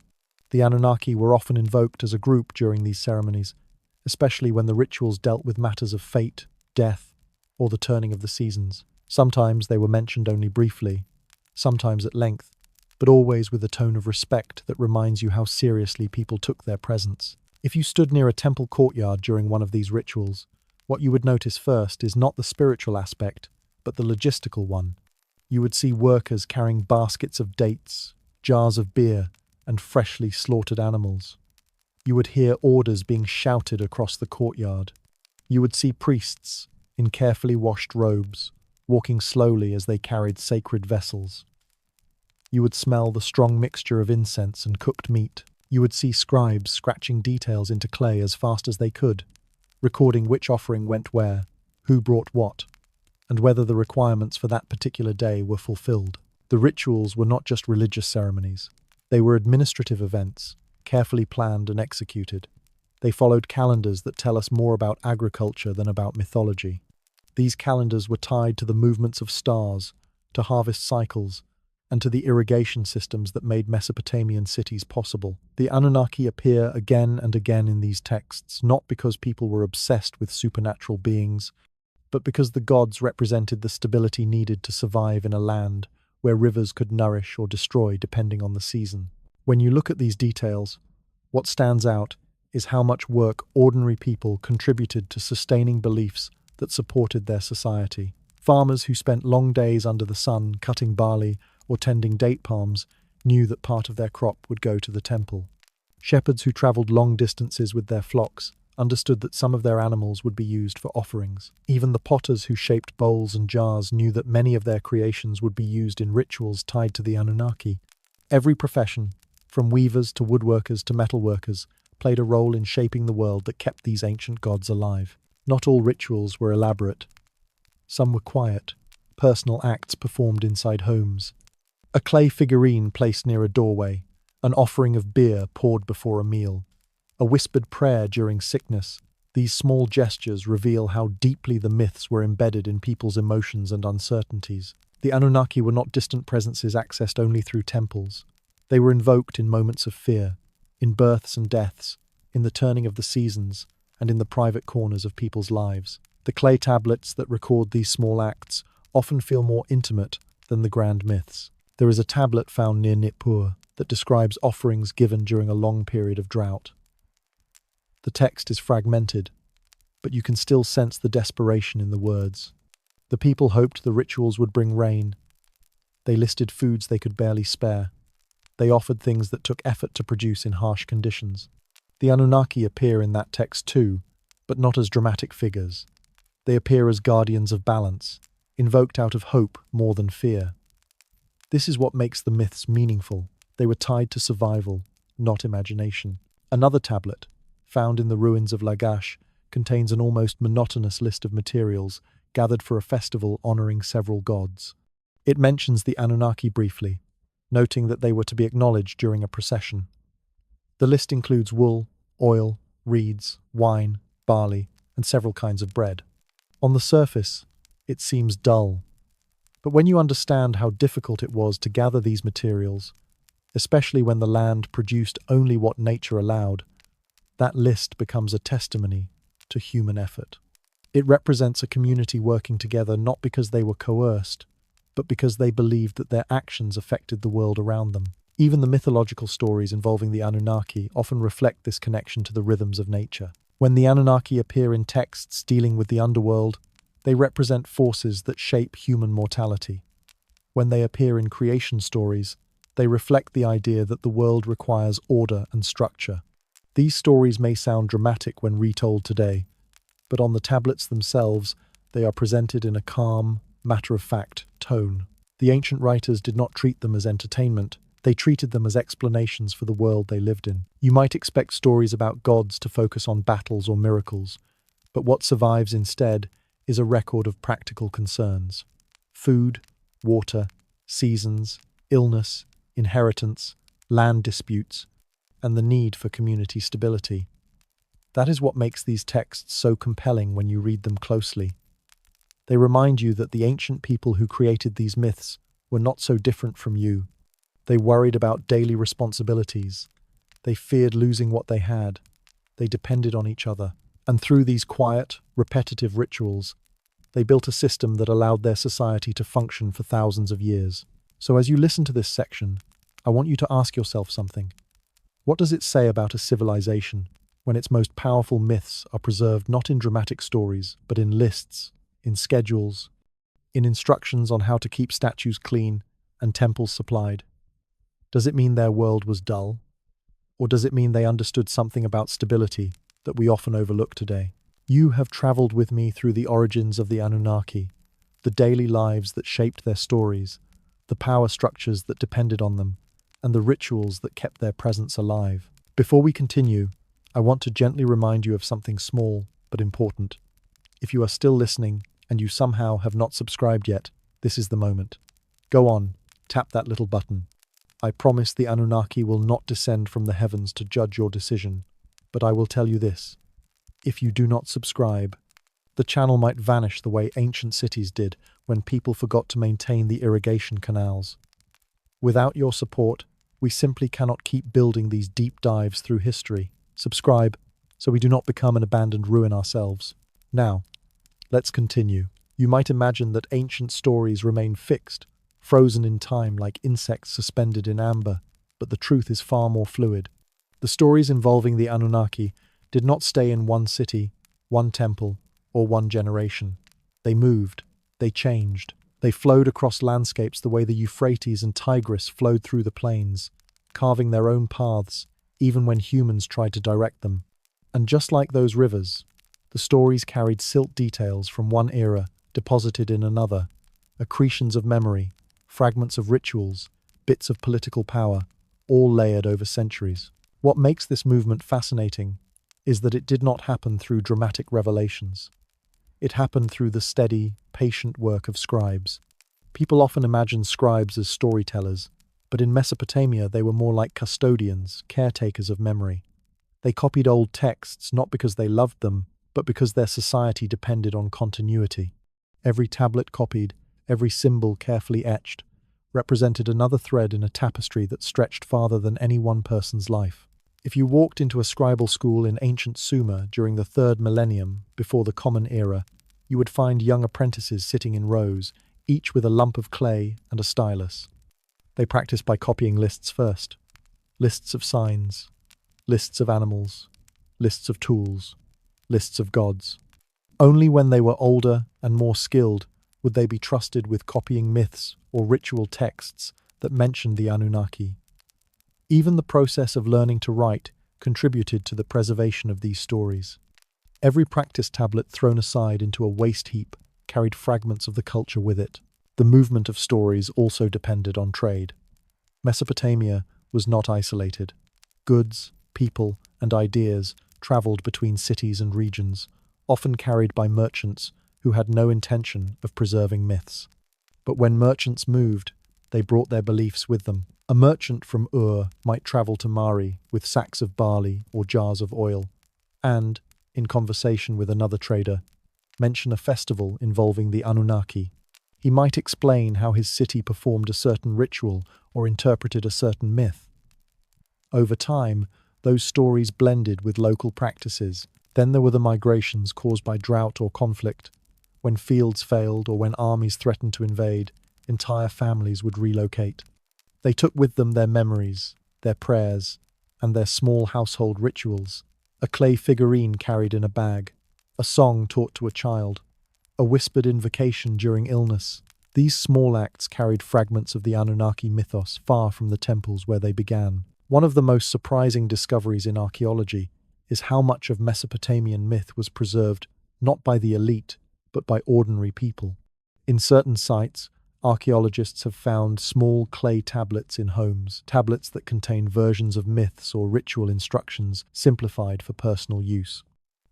The Anunnaki were often invoked as a group during these ceremonies, especially when the rituals dealt with matters of fate, death, or the turning of the seasons. Sometimes they were mentioned only briefly, sometimes at length, but always with a tone of respect that reminds you how seriously people took their presence. If you stood near a temple courtyard during one of these rituals, what you would notice first is not the spiritual aspect, but the logistical one. You would see workers carrying baskets of dates, jars of beer, and freshly slaughtered animals. You would hear orders being shouted across the courtyard. You would see priests, in carefully washed robes, walking slowly as they carried sacred vessels. You would smell the strong mixture of incense and cooked meat. You would see scribes scratching details into clay as fast as they could, recording which offering went where, who brought what, and whether the requirements for that particular day were fulfilled. The rituals were not just religious ceremonies. They were administrative events, carefully planned and executed. They followed calendars that tell us more about agriculture than about mythology. These calendars were tied to the movements of stars, to harvest cycles, and to the irrigation systems that made Mesopotamian cities possible. The Anunnaki appear again and again in these texts, not because people were obsessed with supernatural beings, but because the gods represented the stability needed to survive in a land where rivers could nourish or destroy depending on the season. When you look at these details, what stands out is how much work ordinary people contributed to sustaining beliefs that supported their society. Farmers who spent long days under the sun cutting barley or tending date palms knew that part of their crop would go to the temple. Shepherds who traveled long distances with their flocks understood that some of their animals would be used for offerings. Even the potters who shaped bowls and jars knew that many of their creations would be used in rituals tied to the Anunnaki. Every profession, from weavers to woodworkers to metalworkers, played a role in shaping the world that kept these ancient gods alive. Not all rituals were elaborate. Some were quiet, personal acts performed inside homes. A clay figurine placed near a doorway, an offering of beer poured before a meal, a whispered prayer during sickness. These small gestures reveal how deeply the myths were embedded in people's emotions and uncertainties. The Anunnaki were not distant presences accessed only through temples. They were invoked in moments of fear, in births and deaths, in the turning of the seasons, and in the private corners of people's lives. The clay tablets that record these small acts often feel more intimate than the grand myths. There is a tablet found near Nippur that describes offerings given during a long period of drought. The text is fragmented, but you can still sense the desperation in the words. The people hoped the rituals would bring rain. They listed foods they could barely spare. They offered things that took effort to produce in harsh conditions. The Anunnaki appear in that text too, but not as dramatic figures. They appear as guardians of balance, invoked out of hope more than fear. This is what makes the myths meaningful. They were tied to survival, not imagination. Another tablet, found in the ruins of Lagash, contains an almost monotonous list of materials gathered for a festival honoring several gods. It mentions the Anunnaki briefly, noting that they were to be acknowledged during a procession. The list includes wool, oil, reeds, wine, barley, and several kinds of bread. On the surface, it seems dull, but when you understand how difficult it was to gather these materials, especially when the land produced only what nature allowed, that list becomes a testimony to human effort. It represents a community working together not because they were coerced, but because they believed that their actions affected the world around them. Even the mythological stories involving the Anunnaki often reflect this connection to the rhythms of nature. When the Anunnaki appear in texts dealing with the underworld, they represent forces that shape human mortality. When they appear in creation stories, they reflect the idea that the world requires order and structure. These stories may sound dramatic when retold today, but on the tablets themselves, they are presented in a calm, matter-of-fact tone. The ancient writers did not treat them as entertainment, they treated them as explanations for the world they lived in. You might expect stories about gods to focus on battles or miracles, but what survives instead is a record of practical concerns. Food, water, seasons, illness, inheritance, land disputes, and the need for community stability. That is what makes these texts so compelling when you read them closely. They remind you that the ancient people who created these myths were not so different from you. They worried about daily responsibilities. They feared losing what they had. They depended on each other. And through these quiet, repetitive rituals, they built a system that allowed their society to function for thousands of years. So as you listen to this section, I want you to ask yourself something. What does it say about a civilization when its most powerful myths are preserved not in dramatic stories, but in lists, in schedules, in instructions on how to keep statues clean and temples supplied? Does it mean their world was dull? Or does it mean they understood something about stability that we often overlook today? You have traveled with me through the origins of the Anunnaki, the daily lives that shaped their stories, the power structures that depended on them, and the rituals that kept their presence alive. Before we continue, I want to gently remind you of something small but important. If you are still listening and you somehow have not subscribed yet, this is the moment. Go on, tap that little button. I promise the Anunnaki will not descend from the heavens to judge your decision, but I will tell you this. If you do not subscribe, the channel might vanish the way ancient cities did when people forgot to maintain the irrigation canals. Without your support, we simply cannot keep building these deep dives through history. Subscribe, so we do not become an abandoned ruin ourselves. Now, let's continue. You might imagine that ancient stories remain fixed, frozen in time like insects suspended in amber, but the truth is far more fluid. The stories involving the Anunnaki did not stay in one city, one temple, or one generation. They moved, they changed, they flowed across landscapes the way the Euphrates and Tigris flowed through the plains, carving their own paths, even when humans tried to direct them. And just like those rivers, the stories carried silt details from one era deposited in another, accretions of memory, fragments of rituals, bits of political power, all layered over centuries. What makes this movement fascinating is that it did not happen through dramatic revelations. It happened through the steady, patient work of scribes. People often imagine scribes as storytellers, but in Mesopotamia they were more like custodians, caretakers of memory. They copied old texts not because they loved them, but because their society depended on continuity. Every tablet copied, every symbol carefully etched, represented another thread in a tapestry that stretched farther than any one person's life. If you walked into a scribal school in ancient Sumer during the 3rd millennium before the Common Era, you would find young apprentices sitting in rows, each with a lump of clay and a stylus. They practiced by copying lists first. Lists of signs, lists of animals, lists of tools, lists of gods. Only when they were older and more skilled would they be trusted with copying myths or ritual texts that mentioned the Anunnaki. Even the process of learning to write contributed to the preservation of these stories. Every practice tablet thrown aside into a waste heap carried fragments of the culture with it. The movement of stories also depended on trade. Mesopotamia was not isolated. Goods, people, and ideas traveled between cities and regions, often carried by merchants who had no intention of preserving myths. But when merchants moved, they brought their beliefs with them. A merchant from Ur might travel to Mari with sacks of barley or jars of oil, and, in conversation with another trader, mention a festival involving the Anunnaki. He might explain how his city performed a certain ritual or interpreted a certain myth. Over time, those stories blended with local practices. Then there were the migrations caused by drought or conflict. When fields failed or when armies threatened to invade, entire families would relocate. They took with them their memories, their prayers, and their small household rituals. A clay figurine carried in a bag, a song taught to a child, a whispered invocation during illness. These small acts carried fragments of the Anunnaki mythos far from the temples where they began. One of the most surprising discoveries in archaeology is how much of Mesopotamian myth was preserved not by the elite, but by ordinary people. In certain sites, archaeologists have found small clay tablets in homes, tablets that contain versions of myths or ritual instructions simplified for personal use.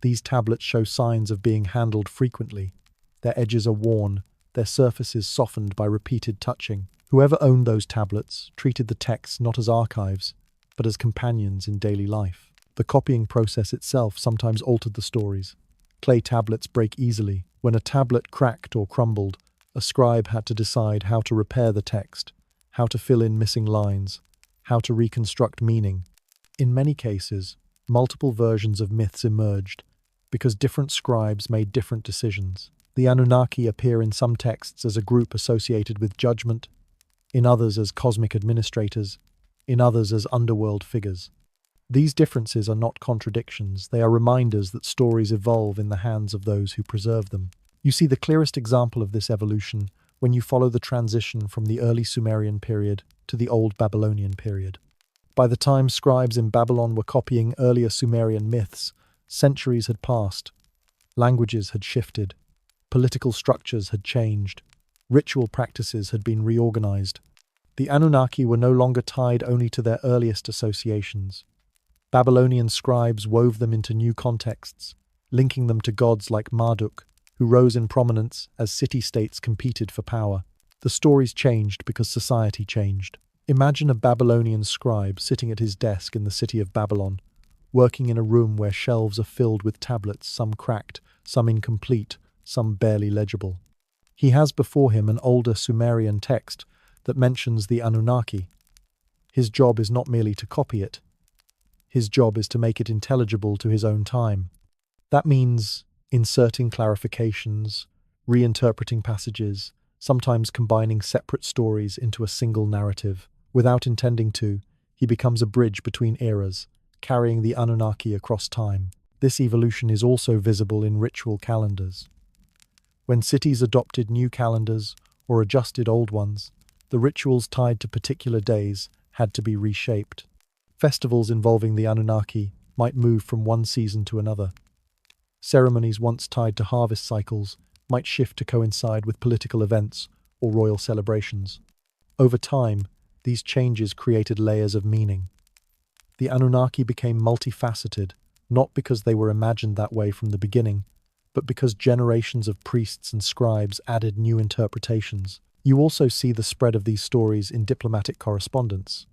These tablets show signs of being handled frequently. Their edges are worn, their surfaces softened by repeated touching. Whoever owned those tablets treated the texts not as archives, but as companions in daily life. The copying process itself sometimes altered the stories. Clay tablets break easily. When a tablet cracked or crumbled, a scribe had to decide how to repair the text, how to fill in missing lines, how to reconstruct meaning. In many cases, multiple versions of myths emerged because different scribes made different decisions. The Anunnaki appear in some texts as a group associated with judgment, in others as cosmic administrators, in others as underworld figures. These differences are not contradictions, they are reminders that stories evolve in the hands of those who preserve them. You see the clearest example of this evolution when you follow the transition from the early Sumerian period to the old Babylonian period. By the time scribes in Babylon were copying earlier Sumerian myths, centuries had passed, languages had shifted, political structures had changed, ritual practices had been reorganized. The Anunnaki were no longer tied only to their earliest associations. Babylonian scribes wove them into new contexts, linking them to gods like Marduk, who rose in prominence as city-states competed for power. The stories changed because society changed. Imagine a Babylonian scribe sitting at his desk in the city of Babylon, working in a room where shelves are filled with tablets, some cracked, some incomplete, some barely legible. He has before him an older Sumerian text that mentions the Anunnaki. His job is not merely to copy it. His job is to make it intelligible to his own time. That means inserting clarifications, reinterpreting passages, sometimes combining separate stories into a single narrative. Without intending to, he becomes a bridge between eras, carrying the Anunnaki across time. This evolution is also visible in ritual calendars. When cities adopted new calendars or adjusted old ones, the rituals tied to particular days had to be reshaped. Festivals involving the Anunnaki might move from one season to another. Ceremonies once tied to harvest cycles might shift to coincide with political events or royal celebrations. Over time, these changes created layers of meaning. The Anunnaki became multifaceted, not because they were imagined that way from the beginning, but because generations of priests and scribes added new interpretations. You also see the spread of these stories in diplomatic correspondence.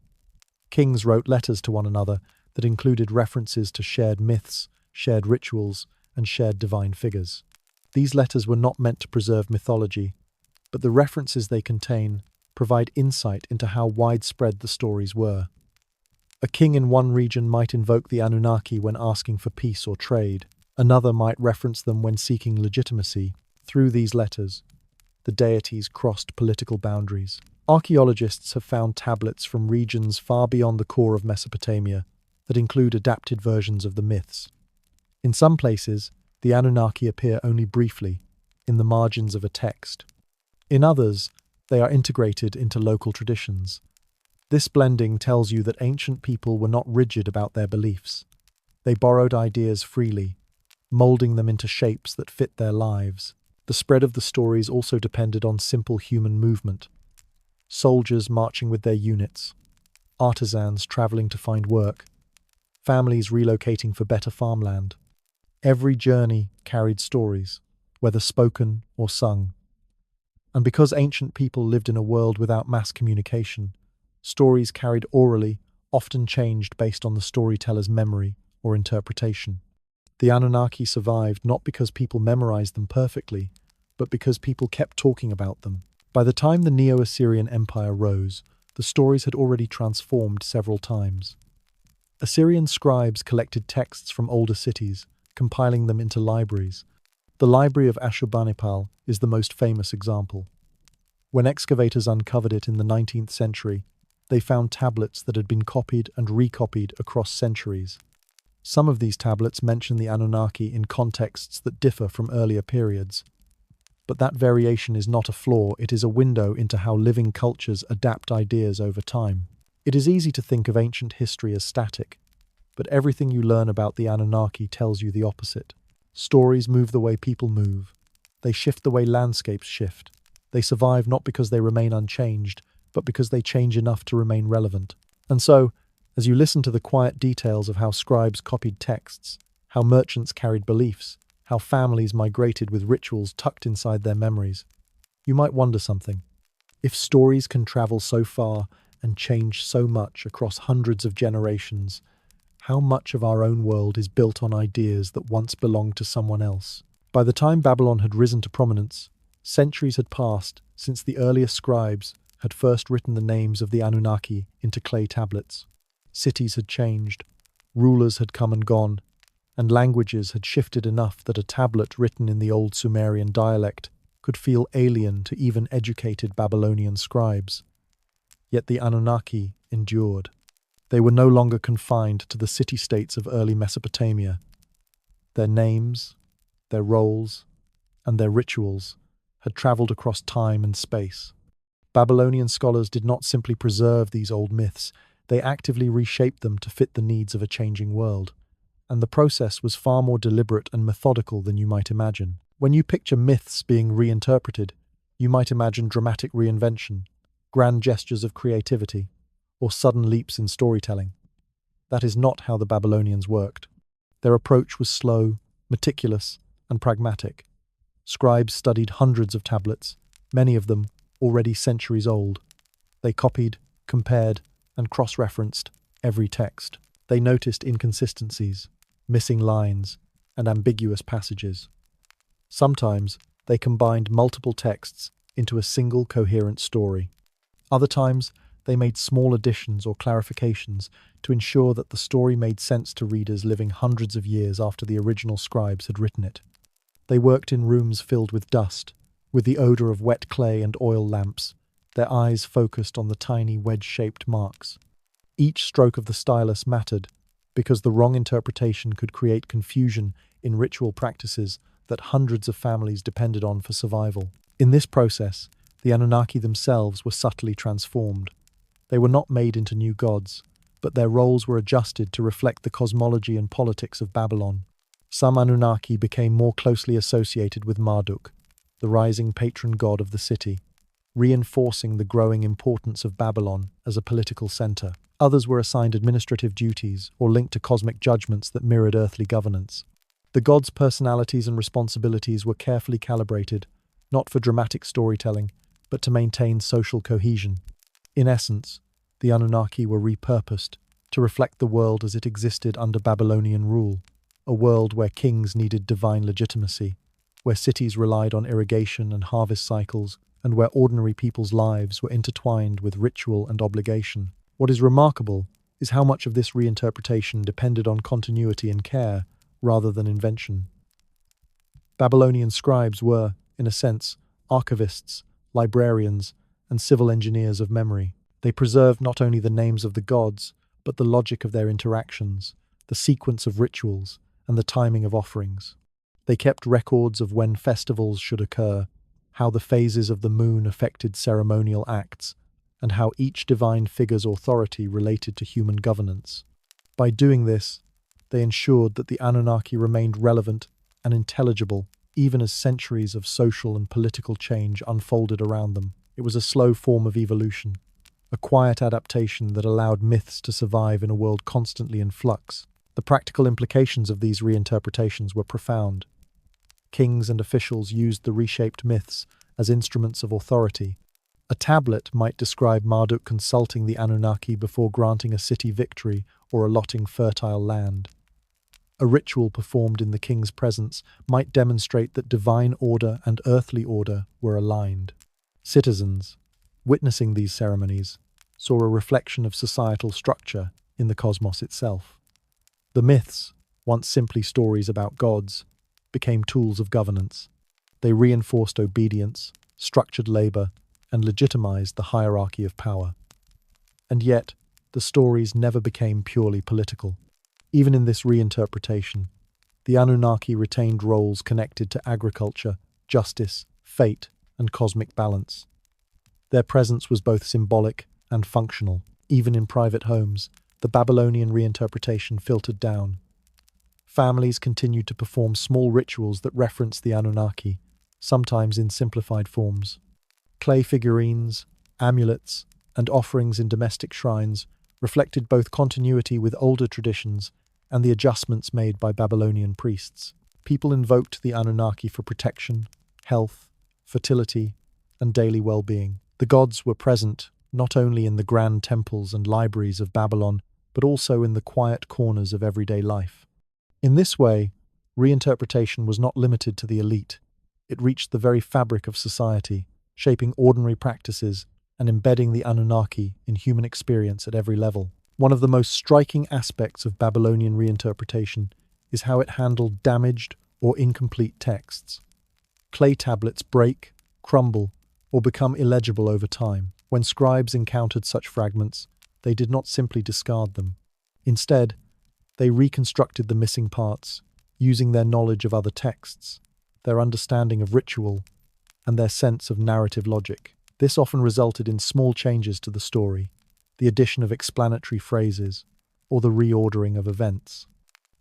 Kings wrote letters to one another that included references to shared myths, shared rituals, and shared divine figures. These letters were not meant to preserve mythology, but the references they contain provide insight into how widespread the stories were. A king in one region might invoke the Anunnaki when asking for peace or trade. Another might reference them when seeking legitimacy. Through these letters, the deities crossed political boundaries. Archaeologists have found tablets from regions far beyond the core of Mesopotamia that include adapted versions of the myths. In some places, the Anunnaki appear only briefly, in the margins of a text. In others, they are integrated into local traditions. This blending tells you that ancient people were not rigid about their beliefs. They borrowed ideas freely, molding them into shapes that fit their lives. The spread of the stories also depended on simple human movement. Soldiers marching with their units, artisans traveling to find work, families relocating for better farmland. Every journey carried stories, whether spoken or sung. And because ancient people lived in a world without mass communication, stories carried orally often changed based on the storyteller's memory or interpretation. The Anunnaki survived not because people memorized them perfectly, but because people kept talking about them. By the time the Neo-Assyrian Empire rose, the stories had already transformed several times. Assyrian scribes collected texts from older cities, compiling them into libraries. The Library of Ashurbanipal is the most famous example. When excavators uncovered it in the 19th century, they found tablets that had been copied and recopied across centuries. Some of these tablets mention the Anunnaki in contexts that differ from earlier periods. But that variation is not a flaw, it is a window into how living cultures adapt ideas over time. It is easy to think of ancient history as static, but everything you learn about the Anunnaki tells you the opposite. Stories move the way people move. They shift the way landscapes shift. They survive not because they remain unchanged, but because they change enough to remain relevant. And so, as you listen to the quiet details of how scribes copied texts, how merchants carried beliefs, how families migrated with rituals tucked inside their memories, you might wonder something. If stories can travel so far and change so much across hundreds of generations, how much of our own world is built on ideas that once belonged to someone else? By the time Babylon had risen to prominence, centuries had passed since the earliest scribes had first written the names of the Anunnaki into clay tablets. Cities had changed, rulers had come and gone, and languages had shifted enough that a tablet written in the old Sumerian dialect could feel alien to even educated Babylonian scribes. Yet the Anunnaki endured. They were no longer confined to the city-states of early Mesopotamia. Their names, their roles, and their rituals had traveled across time and space. Babylonian scholars did not simply preserve these old myths, they actively reshaped them to fit the needs of a changing world. And the process was far more deliberate and methodical than you might imagine. When you picture myths being reinterpreted, you might imagine dramatic reinvention, grand gestures of creativity, or sudden leaps in storytelling. That is not how the Babylonians worked. Their approach was slow, meticulous, and pragmatic. Scribes studied hundreds of tablets, many of them already centuries old. They copied, compared, and cross-referenced every text. They noticed inconsistencies, missing lines, and ambiguous passages. Sometimes they combined multiple texts into a single coherent story. Other times, they made small additions or clarifications to ensure that the story made sense to readers living hundreds of years after the original scribes had written it. They worked in rooms filled with dust, with the odor of wet clay and oil lamps, their eyes focused on the tiny wedge-shaped marks. Each stroke of the stylus mattered, because the wrong interpretation could create confusion in ritual practices that hundreds of families depended on for survival. In this process, the Anunnaki themselves were subtly transformed. They were not made into new gods, but their roles were adjusted to reflect the cosmology and politics of Babylon. Some Anunnaki became more closely associated with Marduk, the rising patron god of the city, reinforcing the growing importance of Babylon as a political center. Others were assigned administrative duties or linked to cosmic judgments that mirrored earthly governance. The gods' personalities and responsibilities were carefully calibrated, not for dramatic storytelling, but to maintain social cohesion. In essence, the Anunnaki were repurposed to reflect the world as it existed under Babylonian rule, a world where kings needed divine legitimacy, where cities relied on irrigation and harvest cycles, and where ordinary people's lives were intertwined with ritual and obligation. What is remarkable is how much of this reinterpretation depended on continuity and care, rather than invention. Babylonian scribes were, in a sense, archivists, librarians, and civil engineers of memory. They preserved not only the names of the gods, but the logic of their interactions, the sequence of rituals, and the timing of offerings. They kept records of when festivals should occur, how the phases of the moon affected ceremonial acts, and how each divine figure's authority related to human governance. By doing this, they ensured that the Anunnaki remained relevant and intelligible even as centuries of social and political change unfolded around them. It was a slow form of evolution, a quiet adaptation that allowed myths to survive in a world constantly in flux. The practical implications of these reinterpretations were profound. Kings and officials used the reshaped myths as instruments of authority. A tablet might describe Marduk consulting the Anunnaki before granting a city victory or allotting fertile land. A ritual performed in the king's presence might demonstrate that divine order and earthly order were aligned. Citizens, witnessing these ceremonies, saw a reflection of societal structure in the cosmos itself. The myths, once simply stories about gods, became tools of governance. They reinforced obedience, structured labor, and legitimized the hierarchy of power. And yet, the stories never became purely political. Even in this reinterpretation, the Anunnaki retained roles connected to agriculture, justice, fate, and cosmic balance. Their presence was both symbolic and functional. Even in private homes, the Babylonian reinterpretation filtered down. Families continued to perform small rituals that referenced the Anunnaki, sometimes in simplified forms. Clay figurines, amulets, and offerings in domestic shrines reflected both continuity with older traditions and the adjustments made by Babylonian priests. People invoked the Anunnaki for protection, health, fertility, and daily well-being. The gods were present not only in the grand temples and libraries of Babylon, but also in the quiet corners of everyday life. In this way, reinterpretation was not limited to the elite. It reached the very fabric of society, shaping ordinary practices and embedding the Anunnaki in human experience at every level. One of the most striking aspects of Babylonian reinterpretation is how it handled damaged or incomplete texts. Clay tablets break, crumble, or become illegible over time. When scribes encountered such fragments, they did not simply discard them. Instead, they reconstructed the missing parts, using their knowledge of other texts, their understanding of ritual, and their sense of narrative logic. This often resulted in small changes to the story, the addition of explanatory phrases, or the reordering of events.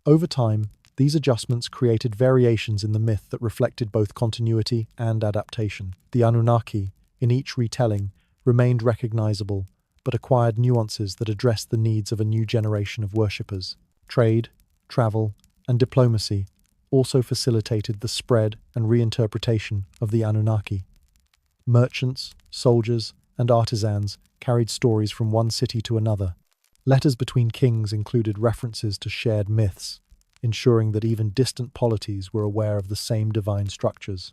Over time, these adjustments created variations in the myth that reflected both continuity and adaptation. The Anunnaki, in each retelling, remained recognizable, but acquired nuances that addressed the needs of a new generation of worshippers. Trade, travel, and diplomacy also facilitated the spread and reinterpretation of the Anunnaki. Merchants, soldiers, and artisans carried stories from one city to another. Letters between kings included references to shared myths, ensuring that even distant polities were aware of the same divine structures.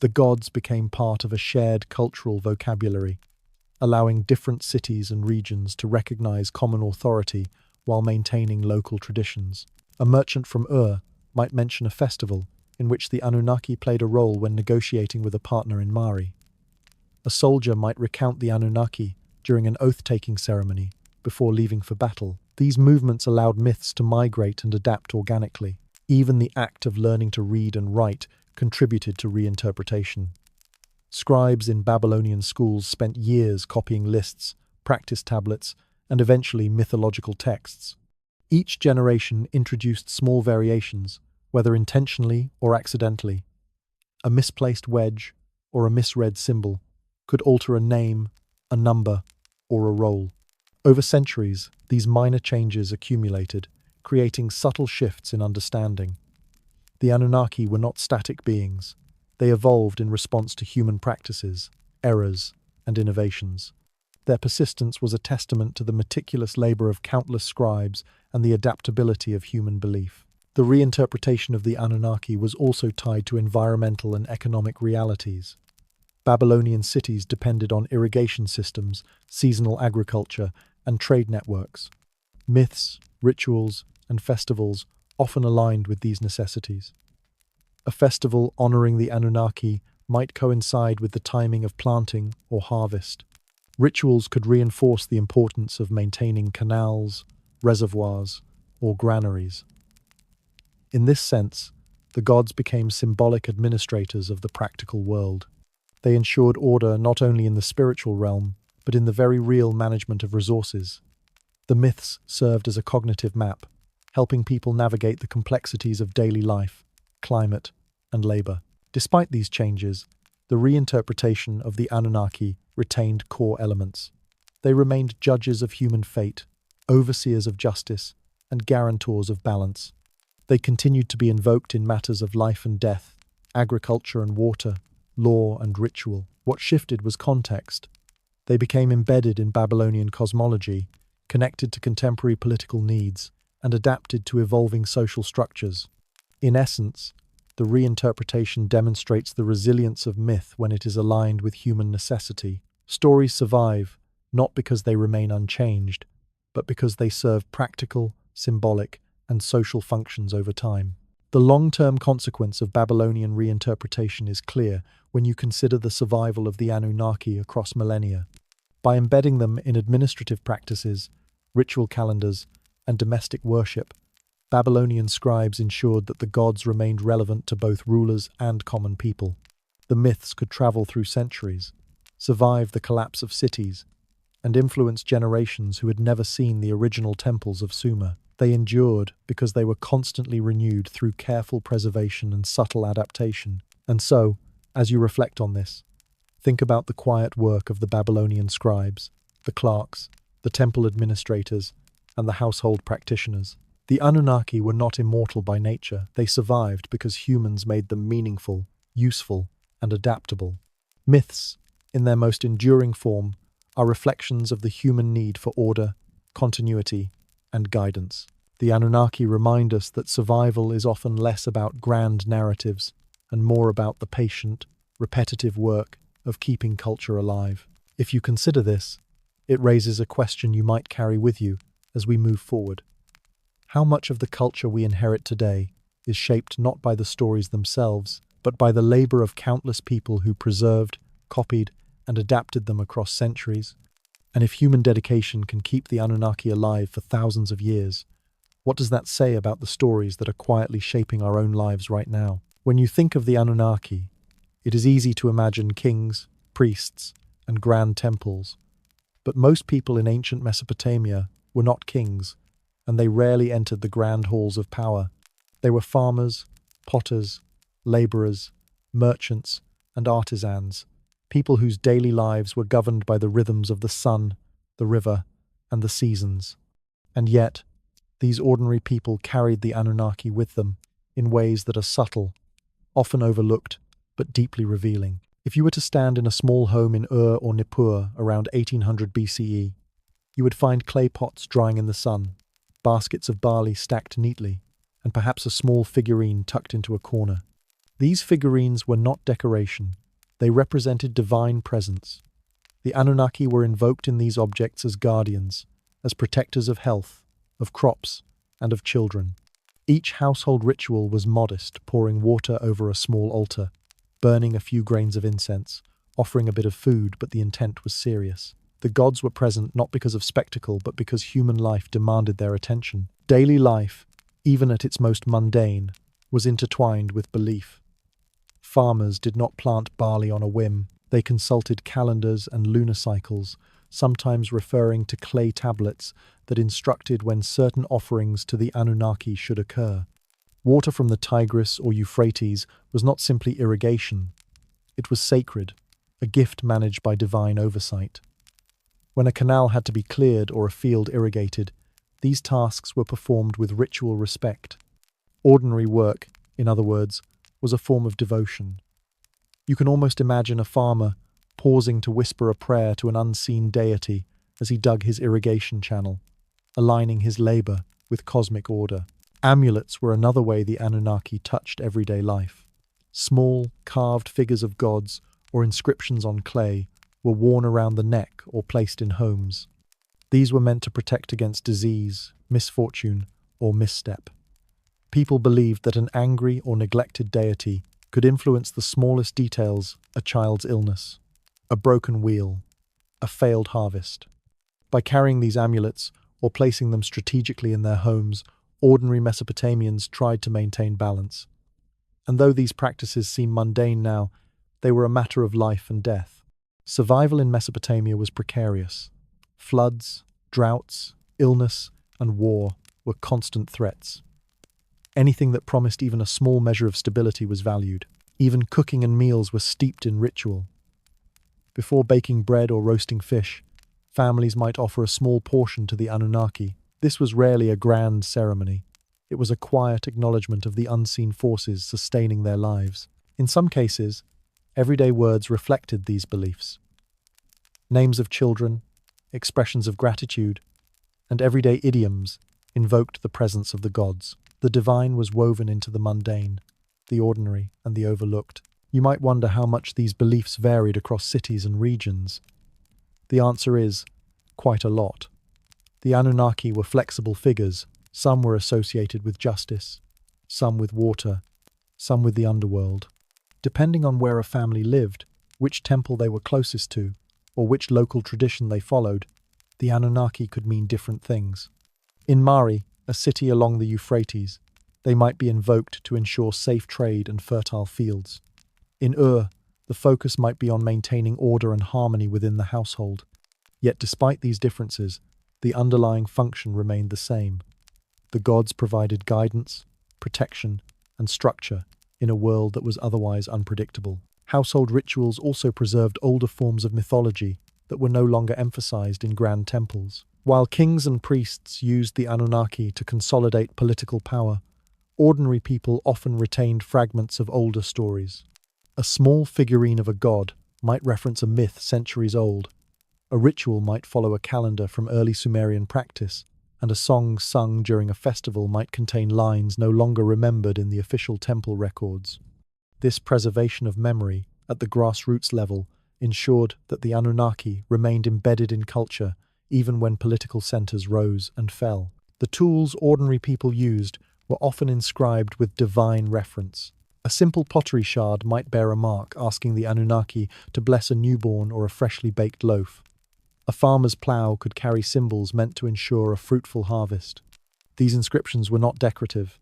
The gods became part of a shared cultural vocabulary, allowing different cities and regions to recognize common authority while maintaining local traditions. A merchant from Ur might mention a festival in which the Anunnaki played a role when negotiating with a partner in Mari. A soldier might recount the Anunnaki during an oath-taking ceremony before leaving for battle. These movements allowed myths to migrate and adapt organically. Even the act of learning to read and write contributed to reinterpretation. Scribes in Babylonian schools spent years copying lists, practice tablets, and eventually mythological texts. Each generation introduced small variations, whether intentionally or accidentally. A misplaced wedge or a misread symbol could alter a name, a number, or a role. Over centuries, these minor changes accumulated, creating subtle shifts in understanding. The Anunnaki were not static beings. They evolved in response to human practices, errors, and innovations. Their persistence was a testament to the meticulous labor of countless scribes and the adaptability of human belief. The reinterpretation of the Anunnaki was also tied to environmental and economic realities. Babylonian cities depended on irrigation systems, seasonal agriculture, and trade networks. Myths, rituals, and festivals often aligned with these necessities. A festival honoring the Anunnaki might coincide with the timing of planting or harvest. Rituals could reinforce the importance of maintaining canals, reservoirs, or granaries. In this sense, the gods became symbolic administrators of the practical world. They ensured order not only in the spiritual realm, but in the very real management of resources. The myths served as a cognitive map, helping people navigate the complexities of daily life, climate, and labor. Despite these changes, the reinterpretation of the Anunnaki retained core elements. They remained judges of human fate, overseers of justice, and guarantors of balance. They continued to be invoked in matters of life and death, agriculture and water, law and ritual. What shifted was context. They became embedded in Babylonian cosmology, connected to contemporary political needs, and adapted to evolving social structures. In essence, the reinterpretation demonstrates the resilience of myth when it is aligned with human necessity. Stories survive not because they remain unchanged, but because they serve practical, symbolic, and social functions over time. The long-term consequence of Babylonian reinterpretation is clear when you consider the survival of the Anunnaki across millennia. By embedding them in administrative practices, ritual calendars, and domestic worship, Babylonian scribes ensured that the gods remained relevant to both rulers and common people. The myths could travel through centuries, survive the collapse of cities, and influence generations who had never seen the original temples of Sumer. They endured because they were constantly renewed through careful preservation and subtle adaptation. And so, as you reflect on this, think about the quiet work of the Babylonian scribes, the clerks, the temple administrators, and the household practitioners. The Anunnaki were not immortal by nature. They survived because humans made them meaningful, useful, and adaptable. Myths, in their most enduring form, are reflections of the human need for order, continuity, and guidance. The Anunnaki remind us that survival is often less about grand narratives and more about the patient, repetitive work of keeping culture alive. If you consider this, it raises a question you might carry with you as we move forward. How much of the culture we inherit today is shaped not by the stories themselves, but by the labor of countless people who preserved, copied, and adapted them across centuries? And if human dedication can keep the Anunnaki alive for thousands of years, what does that say about the stories that are quietly shaping our own lives right now? When you think of the Anunnaki, it is easy to imagine kings, priests, and grand temples. But most people in ancient Mesopotamia were not kings, and they rarely entered the grand halls of power. They were farmers, potters, laborers, merchants, and artisans, people whose daily lives were governed by the rhythms of the sun, the river, and the seasons. And yet, these ordinary people carried the Anunnaki with them in ways that are subtle, often overlooked, but deeply revealing. If you were to stand in a small home in Ur or Nippur around 1800 BCE, you would find clay pots drying in the sun, baskets of barley stacked neatly, and perhaps a small figurine tucked into a corner. These figurines were not decoration. They represented divine presence. The Anunnaki were invoked in these objects as guardians, as protectors of health, of crops, and of children. Each household ritual was modest, pouring water over a small altar, burning a few grains of incense, offering a bit of food, but the intent was serious. The gods were present not because of spectacle, but because human life demanded their attention. Daily life, even at its most mundane, was intertwined with belief. Farmers did not plant barley on a whim. They consulted calendars and lunar cycles, sometimes referring to clay tablets that instructed when certain offerings to the Anunnaki should occur. Water from the Tigris or Euphrates was not simply irrigation. It was sacred, a gift managed by divine oversight. When a canal had to be cleared or a field irrigated, these tasks were performed with ritual respect. Ordinary work, in other words, was a form of devotion. You can almost imagine a farmer pausing to whisper a prayer to an unseen deity as he dug his irrigation channel, aligning his labor with cosmic order. Amulets were another way the Anunnaki touched everyday life. Small, carved figures of gods or inscriptions on clay were worn around the neck or placed in homes. These were meant to protect against disease, misfortune, or misstep. People believed that an angry or neglected deity could influence the smallest details: a child's illness, a broken wheel, a failed harvest. By carrying these amulets or placing them strategically in their homes, ordinary Mesopotamians tried to maintain balance. And though these practices seem mundane now, they were a matter of life and death. Survival in Mesopotamia was precarious. Floods, droughts, illness, and war were constant threats. Anything that promised even a small measure of stability was valued. Even cooking and meals were steeped in ritual. Before baking bread or roasting fish, families might offer a small portion to the Anunnaki. This was rarely a grand ceremony. It was a quiet acknowledgement of the unseen forces sustaining their lives. In some cases, everyday words reflected these beliefs. Names of children, expressions of gratitude, and everyday idioms invoked the presence of the gods. The divine was woven into the mundane, the ordinary, and the overlooked. You might wonder how much these beliefs varied across cities and regions. The answer is quite a lot. The Anunnaki were flexible figures. Some were associated with justice, some with water, some with the underworld. Depending on where a family lived, which temple they were closest to, or which local tradition they followed, the Anunnaki could mean different things. In Mari, a city along the Euphrates, they might be invoked to ensure safe trade and fertile fields. In Ur, the focus might be on maintaining order and harmony within the household. Yet despite these differences, the underlying function remained the same. The gods provided guidance, protection, and structure in a world that was otherwise unpredictable. Household rituals also preserved older forms of mythology that were no longer emphasized in grand temples. While kings and priests used the Anunnaki to consolidate political power, ordinary people often retained fragments of older stories. A small figurine of a god might reference a myth centuries old. A ritual might follow a calendar from early Sumerian practice, and a song sung during a festival might contain lines no longer remembered in the official temple records. This preservation of memory at the grassroots level ensured that the Anunnaki remained embedded in culture even when political centers rose and fell. The tools ordinary people used were often inscribed with divine reference. A simple pottery shard might bear a mark asking the Anunnaki to bless a newborn or a freshly baked loaf. A farmer's plough could carry symbols meant to ensure a fruitful harvest. These inscriptions were not decorative.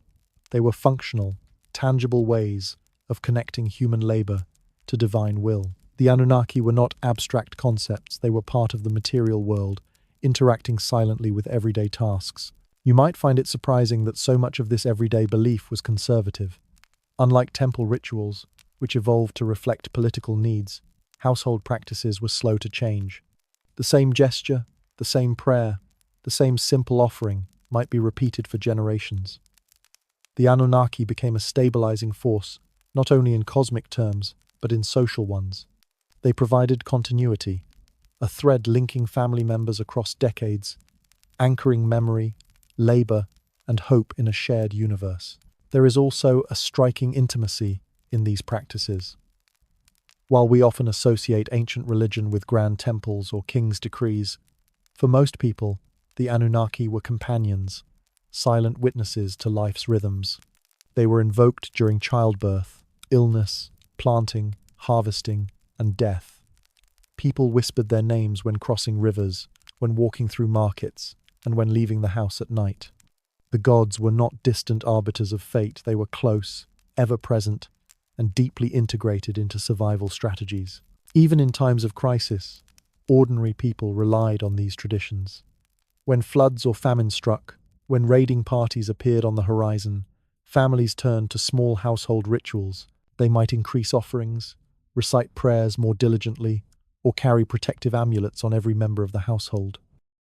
They were functional, tangible ways of connecting human labor to divine will. The Anunnaki were not abstract concepts. They were part of the material world, interacting silently with everyday tasks. You might find it surprising that so much of this everyday belief was conservative. Unlike temple rituals, which evolved to reflect political needs, household practices were slow to change. The same gesture, the same prayer, the same simple offering might be repeated for generations. The Anunnaki became a stabilizing force, not only in cosmic terms, but in social ones. They provided continuity, a thread linking family members across decades, anchoring memory, labor, and hope in a shared universe. There is also a striking intimacy in these practices. While we often associate ancient religion with grand temples or king's decrees, for most people, the Anunnaki were companions, silent witnesses to life's rhythms. They were invoked during childbirth, illness, planting, harvesting, and death. People whispered their names when crossing rivers, when walking through markets, and when leaving the house at night. The gods were not distant arbiters of fate. They were close, ever-present, and deeply integrated into survival strategies. Even in times of crisis, ordinary people relied on these traditions. When floods or famine struck, when raiding parties appeared on the horizon, families turned to small household rituals. They might increase offerings, recite prayers more diligently, or carry protective amulets on every member of the household.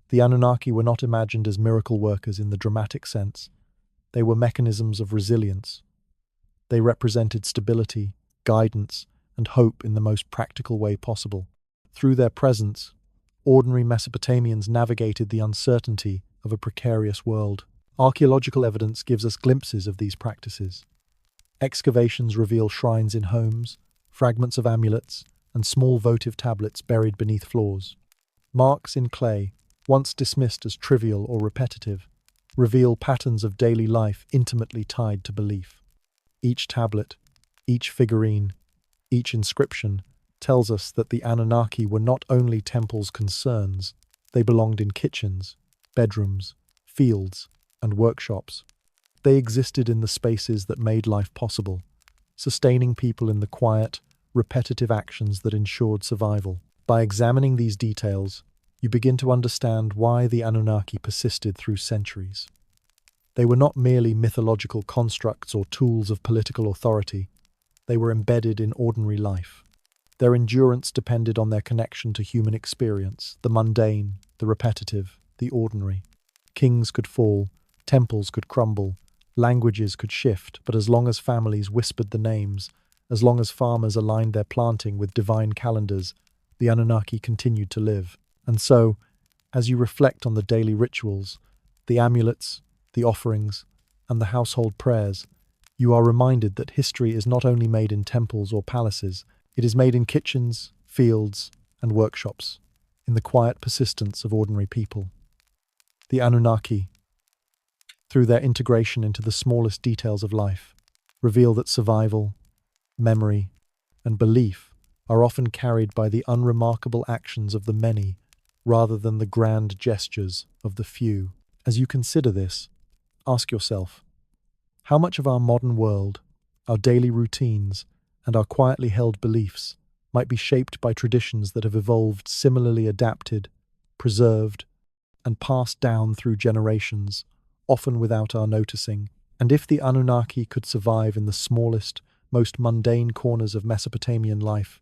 The Anunnaki were not imagined as miracle workers in the dramatic sense. They were mechanisms of resilience. They represented stability, guidance, and hope in the most practical way possible. Through their presence, ordinary Mesopotamians navigated the uncertainty of a precarious world. Archaeological evidence gives us glimpses of these practices. Excavations reveal shrines in homes, fragments of amulets, and small votive tablets buried beneath floors. Marks in clay, once dismissed as trivial or repetitive, reveal patterns of daily life intimately tied to belief. Each tablet, each figurine, each inscription tells us that the Anunnaki were not only temples' concerns, they belonged in kitchens, bedrooms, fields, and workshops. They existed in the spaces that made life possible, sustaining people in the quiet, repetitive actions that ensured survival. By examining these details, you begin to understand why the Anunnaki persisted through centuries. They were not merely mythological constructs or tools of political authority. They were embedded in ordinary life. Their endurance depended on their connection to human experience, the mundane, the repetitive, the ordinary. Kings could fall, temples could crumble, languages could shift, but as long as families whispered the names, as long as farmers aligned their planting with divine calendars, the Anunnaki continued to live. And so, as you reflect on the daily rituals, the amulets, the offerings, and the household prayers, you are reminded that history is not only made in temples or palaces, it is made in kitchens, fields, and workshops, in the quiet persistence of ordinary people. The Anunnaki, through their integration into the smallest details of life, reveal that survival, memory, and belief are often carried by the unremarkable actions of the many rather than the grand gestures of the few. As you consider this, ask yourself, how much of our modern world, our daily routines, and our quietly held beliefs might be shaped by traditions that have evolved similarly adapted, preserved, and passed down through generations, often without our noticing? And if the Anunnaki could survive in the smallest, most mundane corners of Mesopotamian life,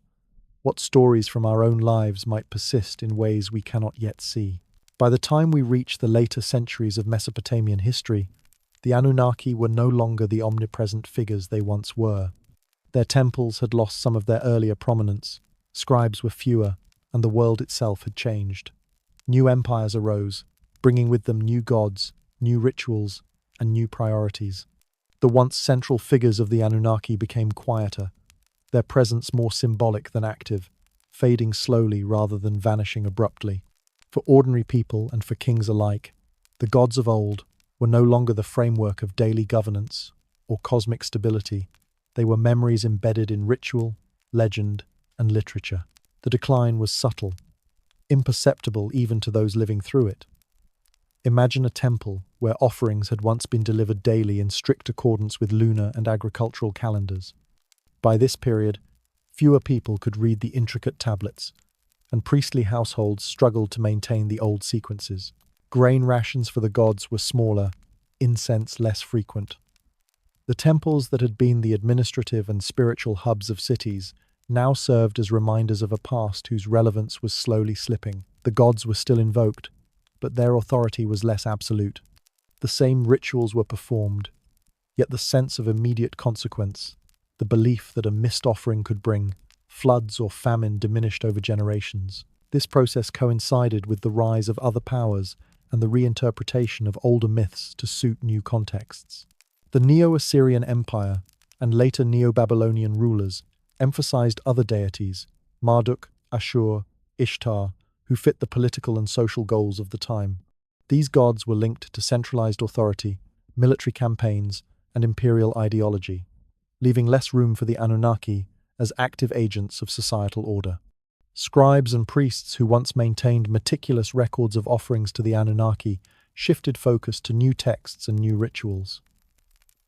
what stories from our own lives might persist in ways we cannot yet see? By the time we reach the later centuries of Mesopotamian history, the Anunnaki were no longer the omnipresent figures they once were. Their temples had lost some of their earlier prominence, scribes were fewer, and the world itself had changed. New empires arose, bringing with them new gods, new rituals, and new priorities. The once central figures of the Anunnaki became quieter, their presence more symbolic than active, fading slowly rather than vanishing abruptly. For ordinary people and for kings alike, the gods of old were no longer the framework of daily governance or cosmic stability. They were memories embedded in ritual, legend, and literature. The decline was subtle, imperceptible even to those living through it. Imagine a temple where offerings had once been delivered daily in strict accordance with lunar and agricultural calendars. By this period, fewer people could read the intricate tablets, and priestly households struggled to maintain the old sequences. Grain rations for the gods were smaller, incense less frequent. The temples that had been the administrative and spiritual hubs of cities now served as reminders of a past whose relevance was slowly slipping. The gods were still invoked, but their authority was less absolute. The same rituals were performed, yet the sense of immediate consequence, the belief that a missed offering could bring floods or famine, diminished over generations. This process coincided with the rise of other powers and the reinterpretation of older myths to suit new contexts. The Neo-Assyrian Empire and later Neo-Babylonian rulers emphasized other deities, Marduk, Ashur, Ishtar, who fit the political and social goals of the time. These gods were linked to centralized authority, military campaigns, and imperial ideology, leaving less room for the Anunnaki as active agents of societal order. Scribes and priests who once maintained meticulous records of offerings to the Anunnaki shifted focus to new texts and new rituals.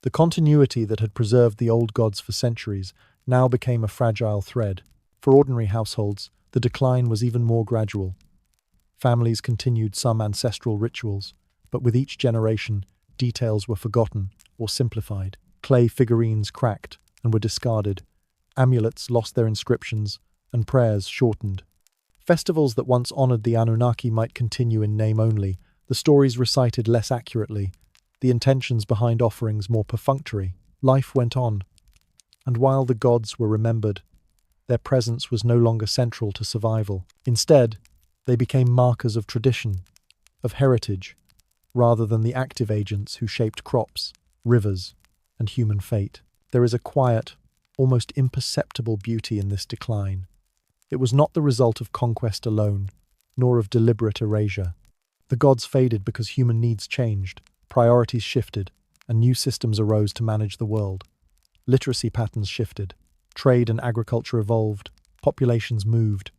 The continuity that had preserved the old gods for centuries now became a fragile thread. For ordinary households, the decline was even more gradual. Families continued some ancestral rituals, but with each generation, details were forgotten or simplified. Clay figurines cracked and were discarded. Amulets lost their inscriptions, and prayers shortened. Festivals that once honored the Anunnaki might continue in name only, the stories recited less accurately, the intentions behind offerings more perfunctory. Life went on, and while the gods were remembered, their presence was no longer central to survival. Instead, they became markers of tradition, of heritage, rather than the active agents who shaped crops, rivers, and human fate. There is a quiet, almost imperceptible beauty in this decline. It was not the result of conquest alone, nor of deliberate erasure. The gods faded because human needs changed, priorities shifted, and new systems arose to manage the world. Literacy patterns shifted, trade and agriculture evolved, populations moved.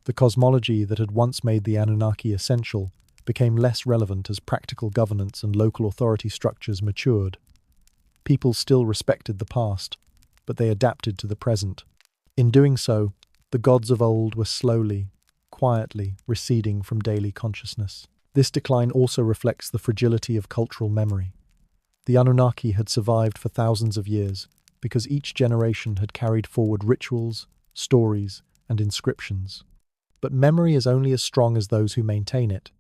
The cosmology that had once made the Anunnaki essential became less relevant as practical governance and local authority structures matured. People still respected the past, but they adapted to the present. In doing so, the gods of old were slowly, quietly receding from daily consciousness. This decline also reflects the fragility of cultural memory. The Anunnaki had survived for thousands of years because each generation had carried forward rituals, stories, and inscriptions. But memory is only as strong as those who maintain it.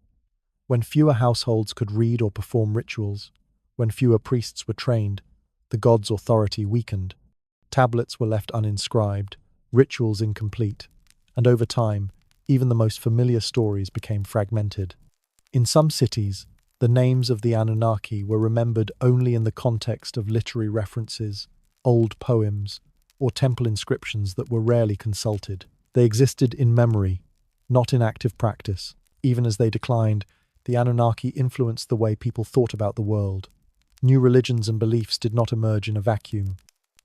When fewer households could read or perform rituals, when fewer priests were trained, the gods' authority weakened. Tablets were left uninscribed, rituals incomplete, and over time, even the most familiar stories became fragmented. In some cities, The names of the Anunnaki were remembered only in the context of literary references, old poems, or temple inscriptions that were rarely consulted. They existed in memory, not in active practice. Even as they declined, the Anunnaki influenced the way people thought about the world. New religions and beliefs did not emerge in a vacuum.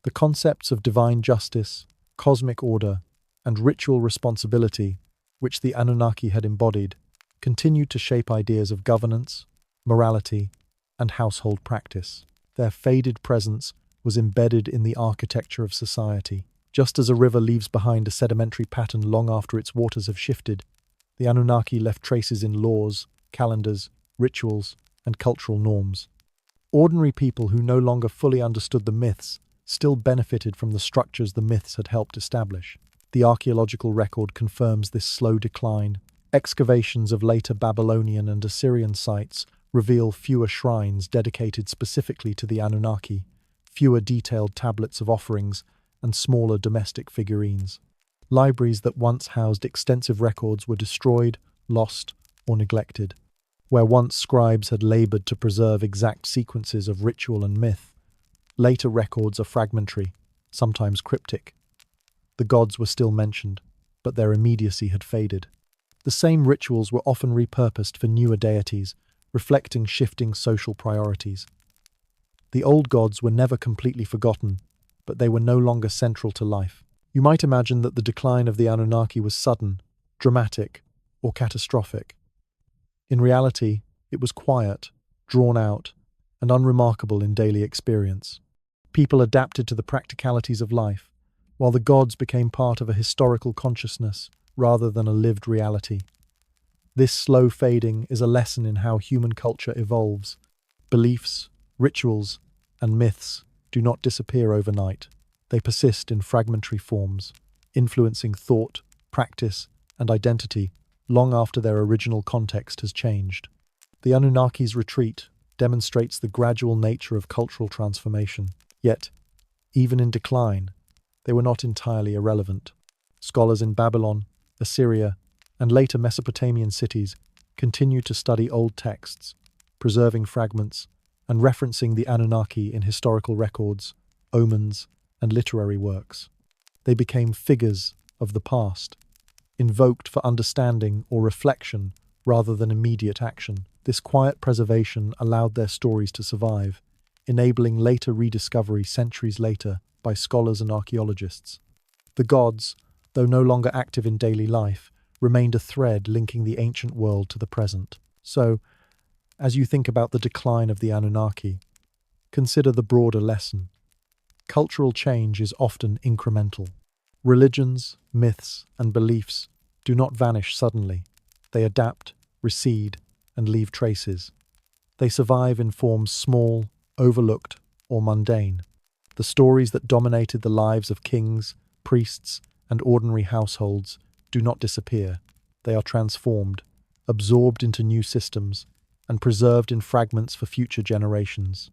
The concepts of divine justice, cosmic order, and ritual responsibility, which the Anunnaki had embodied, continued to shape ideas of governance, morality, and household practice. Their faded presence was embedded in the architecture of society. Just as a river leaves behind a sedimentary pattern long after its waters have shifted, the Anunnaki left traces in laws, calendars, rituals, and cultural norms. Ordinary people who no longer fully understood the myths still benefited from the structures the myths had helped establish. The archaeological record confirms this slow decline. Excavations of later Babylonian and Assyrian sites reveal fewer shrines dedicated specifically to the Anunnaki, fewer detailed tablets of offerings, and smaller domestic figurines. Libraries that once housed extensive records were destroyed, lost, or neglected. Where once scribes had labored to preserve exact sequences of ritual and myth, later records are fragmentary, sometimes cryptic. The gods were still mentioned, but their immediacy had faded. The same rituals were often repurposed for newer deities, reflecting shifting social priorities. The old gods were never completely forgotten, but they were no longer central to life. You might imagine that the decline of the Anunnaki was sudden, dramatic, or catastrophic. In reality, it was quiet, drawn out, and unremarkable in daily experience. People adapted to the practicalities of life, while the gods became part of a historical consciousness rather than a lived reality. This slow fading is a lesson in how human culture evolves. Beliefs, rituals, and myths do not disappear overnight. They persist in fragmentary forms, influencing thought, practice, and identity long after their original context has changed. The Anunnaki's retreat demonstrates the gradual nature of cultural transformation. Yet, even in decline, they were not entirely irrelevant. Scholars in Babylon, Assyria, and later Mesopotamian cities continued to study old texts, preserving fragments and referencing the Anunnaki in historical records, omens, and literary works. They became figures of the past, invoked for understanding or reflection rather than immediate action. This quiet preservation allowed their stories to survive, enabling later rediscovery centuries later by scholars and archaeologists. The gods, though no longer active in daily life, remained a thread linking the ancient world to the present. So, as you think about the decline of the Anunnaki, consider the broader lesson. Cultural change is often incremental. Religions, myths, and beliefs do not vanish suddenly. They adapt, recede, and leave traces. They survive in forms small, overlooked, or mundane. The stories that dominated the lives of kings, priests, and ordinary households do not disappear. They are transformed, absorbed into new systems, and preserved in fragments for future generations.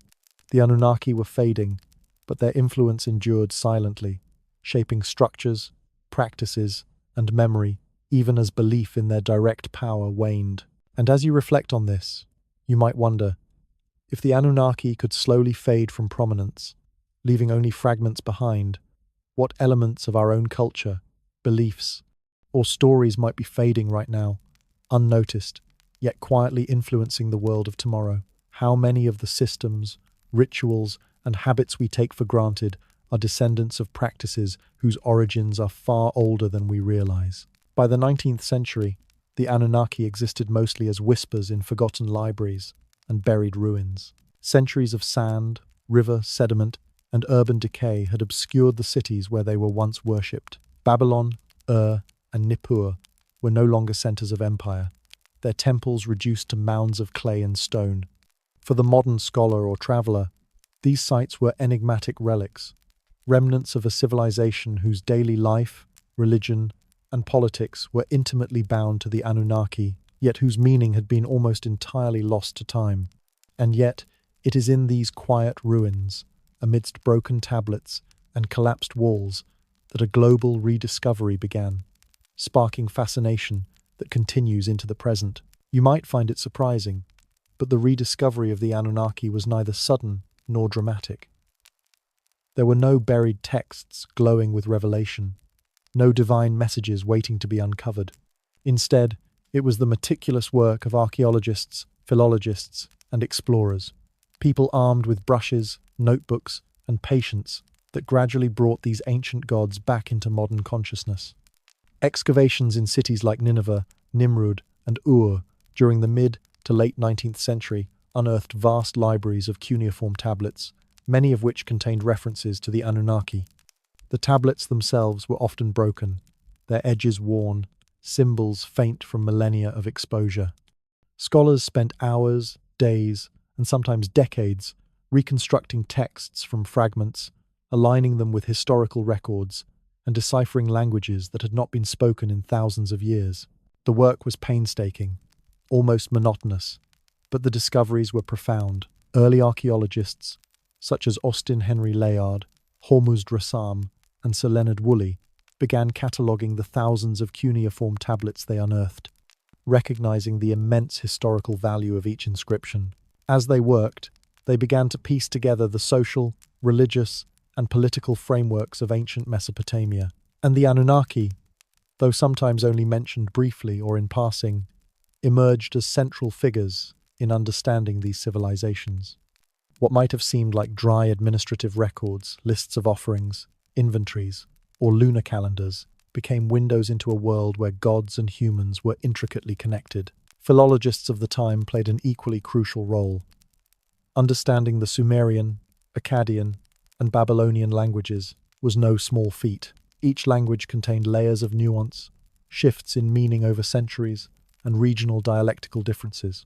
The Anunnaki were fading, but their influence endured silently, shaping structures, practices, and memory, even as belief in their direct power waned. And as you reflect on this, you might wonder, if the Anunnaki could slowly fade from prominence, leaving only fragments behind, what elements of our own culture, beliefs, or stories might be fading right now, unnoticed, yet quietly influencing the world of tomorrow? How many of the systems, rituals, and habits we take for granted are descendants of practices whose origins are far older than we realize? By the 19th century, the Anunnaki existed mostly as whispers in forgotten libraries and buried ruins. Centuries of sand, river, sediment, and urban decay had obscured the cities where they were once worshipped. Babylon, Ur, and Nippur were no longer centers of empire, their temples reduced to mounds of clay and stone. For the modern scholar or traveler, these sites were enigmatic relics, remnants of a civilization whose daily life, religion, and politics were intimately bound to the Anunnaki, yet whose meaning had been almost entirely lost to time. And yet, it is in these quiet ruins, amidst broken tablets and collapsed walls, that a global rediscovery began, sparking fascination that continues into the present. You might find it surprising, But the rediscovery of the Anunnaki was neither sudden nor dramatic. There were no buried texts glowing with revelation, no divine messages waiting to be uncovered. Instead, it was the meticulous work of archaeologists, philologists, and explorers, people armed with brushes, notebooks, and patience that gradually brought these ancient gods back into modern consciousness. Excavations in cities like Nineveh, Nimrud, and Ur during the mid to late 19th century unearthed vast libraries of cuneiform tablets, many of which contained references to the Anunnaki. The tablets themselves were often broken, their edges worn, symbols faint from millennia of exposure. Scholars spent hours, days, and sometimes decades reconstructing texts from fragments, aligning them with historical records, and deciphering languages that had not been spoken in thousands of years. The work was painstaking, almost monotonous, but the discoveries were profound. Early archaeologists, such as Austin Henry Layard, Hormuzd Rassam, and Sir Leonard Woolley, began cataloguing the thousands of cuneiform tablets they unearthed, recognizing the immense historical value of each inscription. As they worked, they began to piece together the social, religious, and political frameworks of ancient Mesopotamia. And the Anunnaki, though sometimes only mentioned briefly or in passing, emerged as central figures in understanding these civilizations. What might have seemed like dry administrative records, lists of offerings, inventories, or lunar calendars became windows into a world where gods and humans were intricately connected. Philologists of the time played an equally crucial role. Understanding the Sumerian, Akkadian, and Babylonian languages was no small feat. Each language contained layers of nuance, shifts in meaning over centuries, and regional dialectical differences.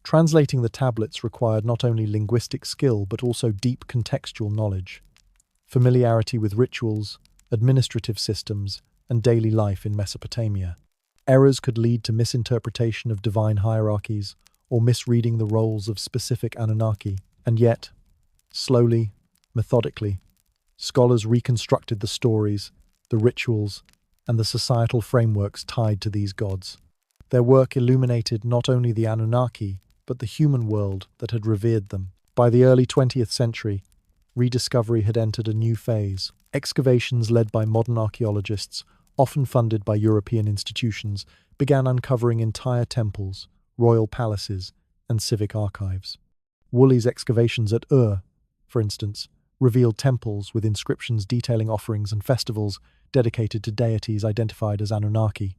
Translating the tablets required not only linguistic skill but also deep contextual knowledge, familiarity with rituals, administrative systems, and daily life in Mesopotamia. Errors could lead to misinterpretation of divine hierarchies or misreading the roles of specific Anunnaki, and yet, slowly, methodically, scholars reconstructed the stories, the rituals, and the societal frameworks tied to these gods. Their work illuminated not only the Anunnaki, but the human world that had revered them. By the early 20th century, rediscovery had entered a new phase. Excavations led by modern archaeologists, often funded by European institutions, began uncovering entire temples, royal palaces, and civic archives. Woolley's excavations at Ur, for instance, revealed temples with inscriptions detailing offerings and festivals dedicated to deities identified as Anunnaki.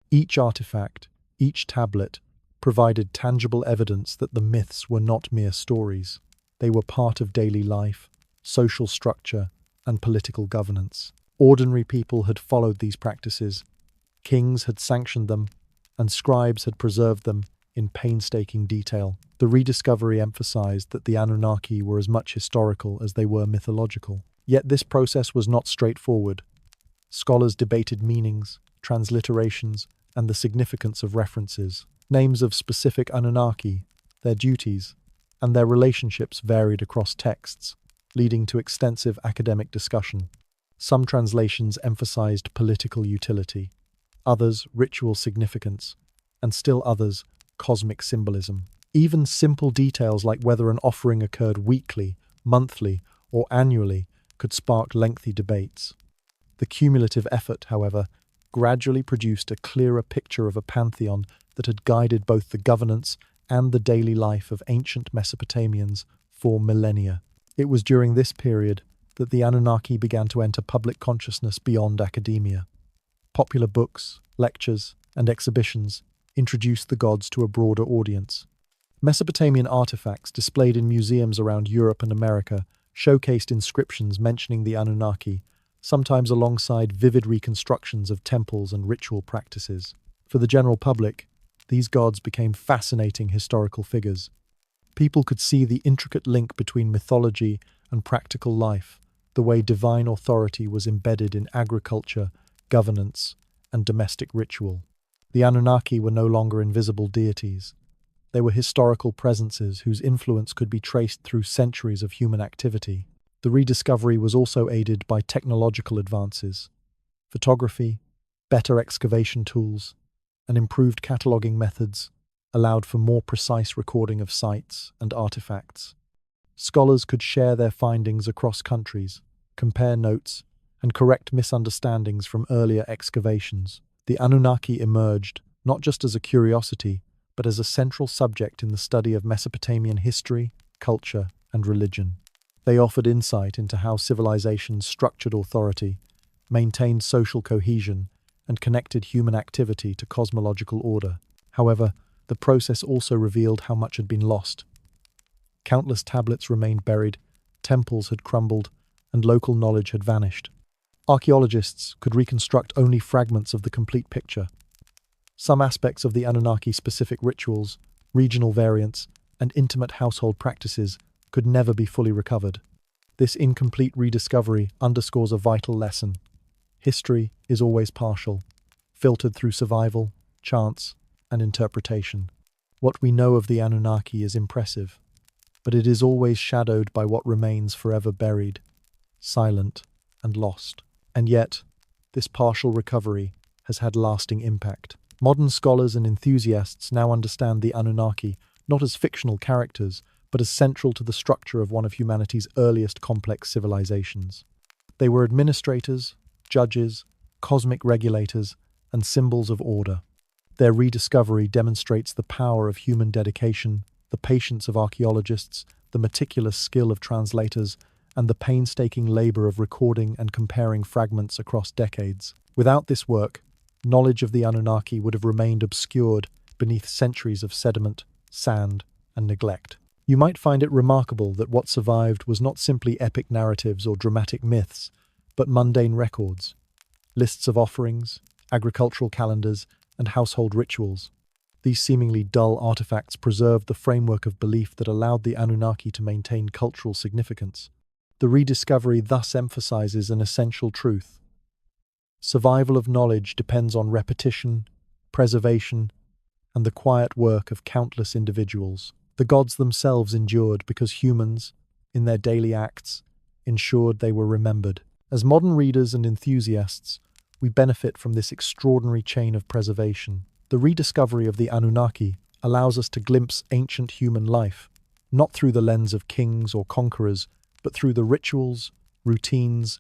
Each artifact, each tablet, provided tangible evidence that the myths were not mere stories. They were part of daily life, social structure, and political governance. Ordinary people had followed these practices, kings had sanctioned them, and scribes had preserved them in painstaking detail. The rediscovery emphasized that the Anunnaki were as much historical as they were mythological. Yet this process was not straightforward. Scholars debated meanings, transliterations, and the significance of references. Names of specific Anunnaki, their duties, and their relationships varied across texts, leading to extensive academic discussion. Some translations emphasized political utility, others ritual significance, and still others cosmic symbolism. Even simple details like whether an offering occurred weekly, monthly, or annually could spark lengthy debates. The cumulative effort, however, gradually produced a clearer picture of a pantheon that had guided both the governance and the daily life of ancient Mesopotamians for millennia. It was during this period that the Anunnaki began to enter public consciousness beyond academia. Popular books, lectures, and exhibitions introduced the gods to a broader audience. Mesopotamian artifacts displayed in museums around Europe and America showcased inscriptions mentioning the Anunnaki, sometimes alongside vivid reconstructions of temples and ritual practices. For the general public, these gods became fascinating historical figures. People could see the intricate link between mythology and practical life, the way divine authority was embedded in agriculture, governance, and domestic ritual. The Anunnaki were no longer invisible deities. They were historical presences whose influence could be traced through centuries of human activity. The rediscovery was also aided by technological advances. Photography, better excavation tools, and improved cataloguing methods allowed for more precise recording of sites and artifacts. Scholars could share their findings across countries, compare notes, and correct misunderstandings from earlier excavations. The Anunnaki emerged not just as a curiosity, but as a central subject in the study of Mesopotamian history, culture, and religion. They offered insight into how civilizations structured authority, maintained social cohesion, and connected human activity to cosmological order. However, the process also revealed how much had been lost. Countless tablets remained buried, temples had crumbled, and local knowledge had vanished. Archaeologists could reconstruct only fragments of the complete picture. Some aspects of the Anunnaki-specific rituals, regional variants, and intimate household practices could never be fully recovered. This incomplete rediscovery underscores a vital lesson. History is always partial, filtered through survival, chance, and interpretation. What we know of the Anunnaki is impressive, but it is always shadowed by what remains forever buried, silent, and lost. And yet, this partial recovery has had lasting impact. Modern scholars and enthusiasts now understand the Anunnaki not as fictional characters, but as central to the structure of one of humanity's earliest complex civilizations. They were administrators, judges, cosmic regulators, and symbols of order. Their rediscovery demonstrates the power of human dedication, the patience of archaeologists, the meticulous skill of translators, and the painstaking labor of recording and comparing fragments across decades. Without this work, knowledge of the Anunnaki would have remained obscured beneath centuries of sediment, sand, and neglect. You might find it remarkable that what survived was not simply epic narratives or dramatic myths, but mundane records, lists of offerings, agricultural calendars, and household rituals. These seemingly dull artifacts preserved the framework of belief that allowed the Anunnaki to maintain cultural significance. The rediscovery thus emphasizes an essential truth. Survival of knowledge depends on repetition, preservation, and the quiet work of countless individuals. The gods themselves endured because humans, in their daily acts, ensured they were remembered. As modern readers and enthusiasts, we benefit from this extraordinary chain of preservation. The rediscovery of the Anunnaki allows us to glimpse ancient human life, not through the lens of kings or conquerors, but through the rituals, routines,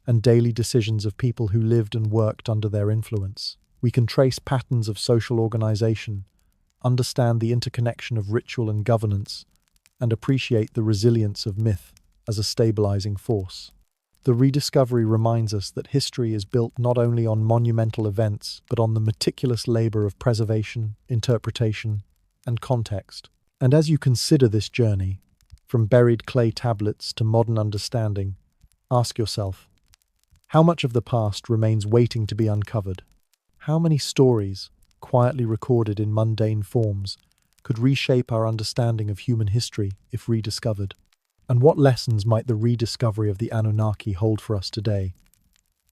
and daily decisions of people who lived and worked under their influence. We can trace patterns of social organization, understand the interconnection of ritual and governance, and appreciate the resilience of myth as a stabilizing force. The rediscovery reminds us that history is built not only on monumental events, but on the meticulous labor of preservation, interpretation, and context. And as you consider this journey, from buried clay tablets to modern understanding, ask yourself, how much of the past remains waiting to be uncovered? How many stories, quietly recorded in mundane forms, could reshape our understanding of human history if rediscovered? And what lessons might the rediscovery of the Anunnaki hold for us today,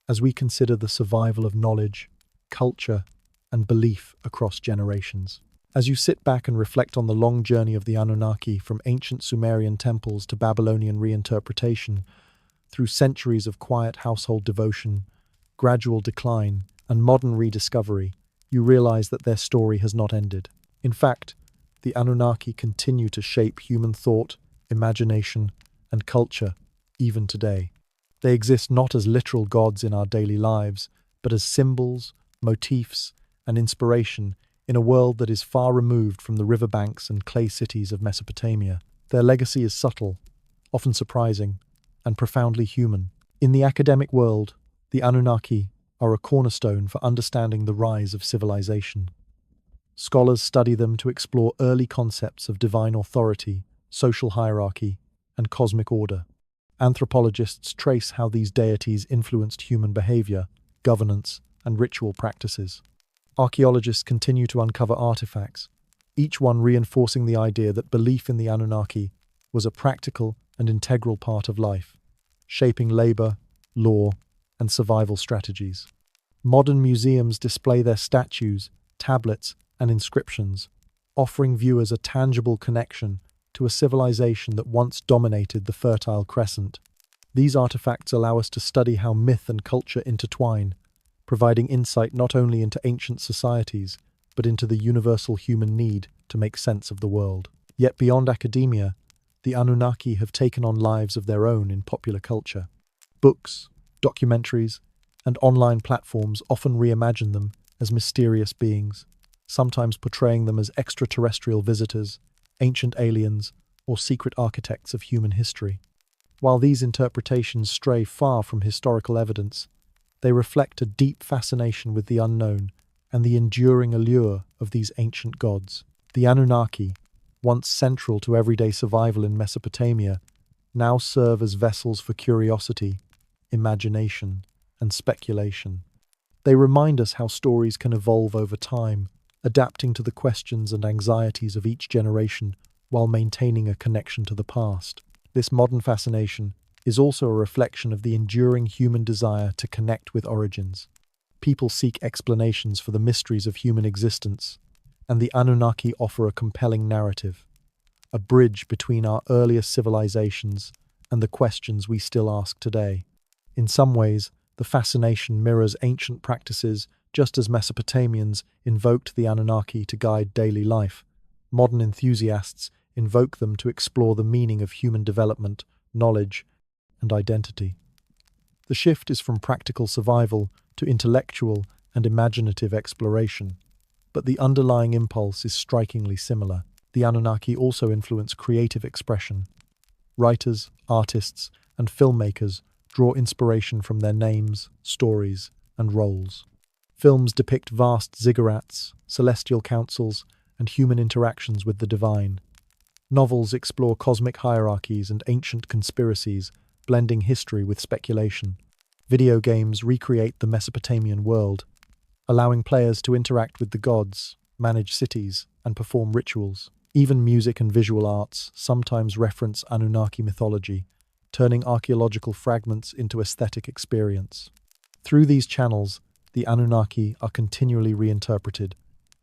as we consider the survival of knowledge, culture, and belief across generations? As you sit back and reflect on the long journey of the Anunnaki from ancient Sumerian temples to Babylonian reinterpretation, through centuries of quiet household devotion, gradual decline, and modern rediscovery, you realize that their story has not ended. In fact, the Anunnaki continue to shape human thought, imagination, and culture even today. They exist not as literal gods in our daily lives, but as symbols, motifs, and inspiration in a world that is far removed from the riverbanks and clay cities of Mesopotamia. Their legacy is subtle, often surprising, and profoundly human. In the academic world, the Anunnaki are a cornerstone for understanding the rise of civilization. Scholars study them to explore early concepts of divine authority, social hierarchy, and cosmic order. Anthropologists trace how these deities influenced human behavior, governance, and ritual practices. Archaeologists continue to uncover artifacts, each one reinforcing the idea that belief in the Anunnaki was a practical and integral part of life, shaping labor, law, and survival strategies. Modern museums display their statues, tablets, and inscriptions, offering viewers a tangible connection to a civilization that once dominated the Fertile Crescent. These artifacts allow us to study how myth and culture intertwine, providing insight not only into ancient societies, but into the universal human need to make sense of the world. Yet beyond academia, the Anunnaki have taken on lives of their own in popular culture. Books, documentaries, and online platforms often reimagine them as mysterious beings, sometimes portraying them as extraterrestrial visitors, ancient aliens, or secret architects of human history. While these interpretations stray far from historical evidence, they reflect a deep fascination with the unknown and the enduring allure of these ancient gods. The Anunnaki, once central to everyday survival in Mesopotamia, now serve as vessels for curiosity, imagination, and speculation. They remind us how stories can evolve over time, adapting to the questions and anxieties of each generation while maintaining a connection to the past. This modern fascination is also a reflection of the enduring human desire to connect with origins. People seek explanations for the mysteries of human existence, and the Anunnaki offer a compelling narrative, a bridge between our earliest civilizations and the questions we still ask today. In some ways, the fascination mirrors ancient practices just as Mesopotamians invoked the Anunnaki to guide daily life. Modern enthusiasts invoke them to explore the meaning of human development, knowledge, and identity. The shift is from practical survival to intellectual and imaginative exploration, but the underlying impulse is strikingly similar. The Anunnaki also influence creative expression. Writers, artists, and filmmakers draw inspiration from their names, stories, and roles. Films depict vast ziggurats, celestial councils, and human interactions with the divine. Novels explore cosmic hierarchies and ancient conspiracies, blending history with speculation. Video games recreate the Mesopotamian world, allowing players to interact with the gods, manage cities, and perform rituals. Even music and visual arts sometimes reference Anunnaki mythology, turning archaeological fragments into aesthetic experience. Through these channels, the Anunnaki are continually reinterpreted,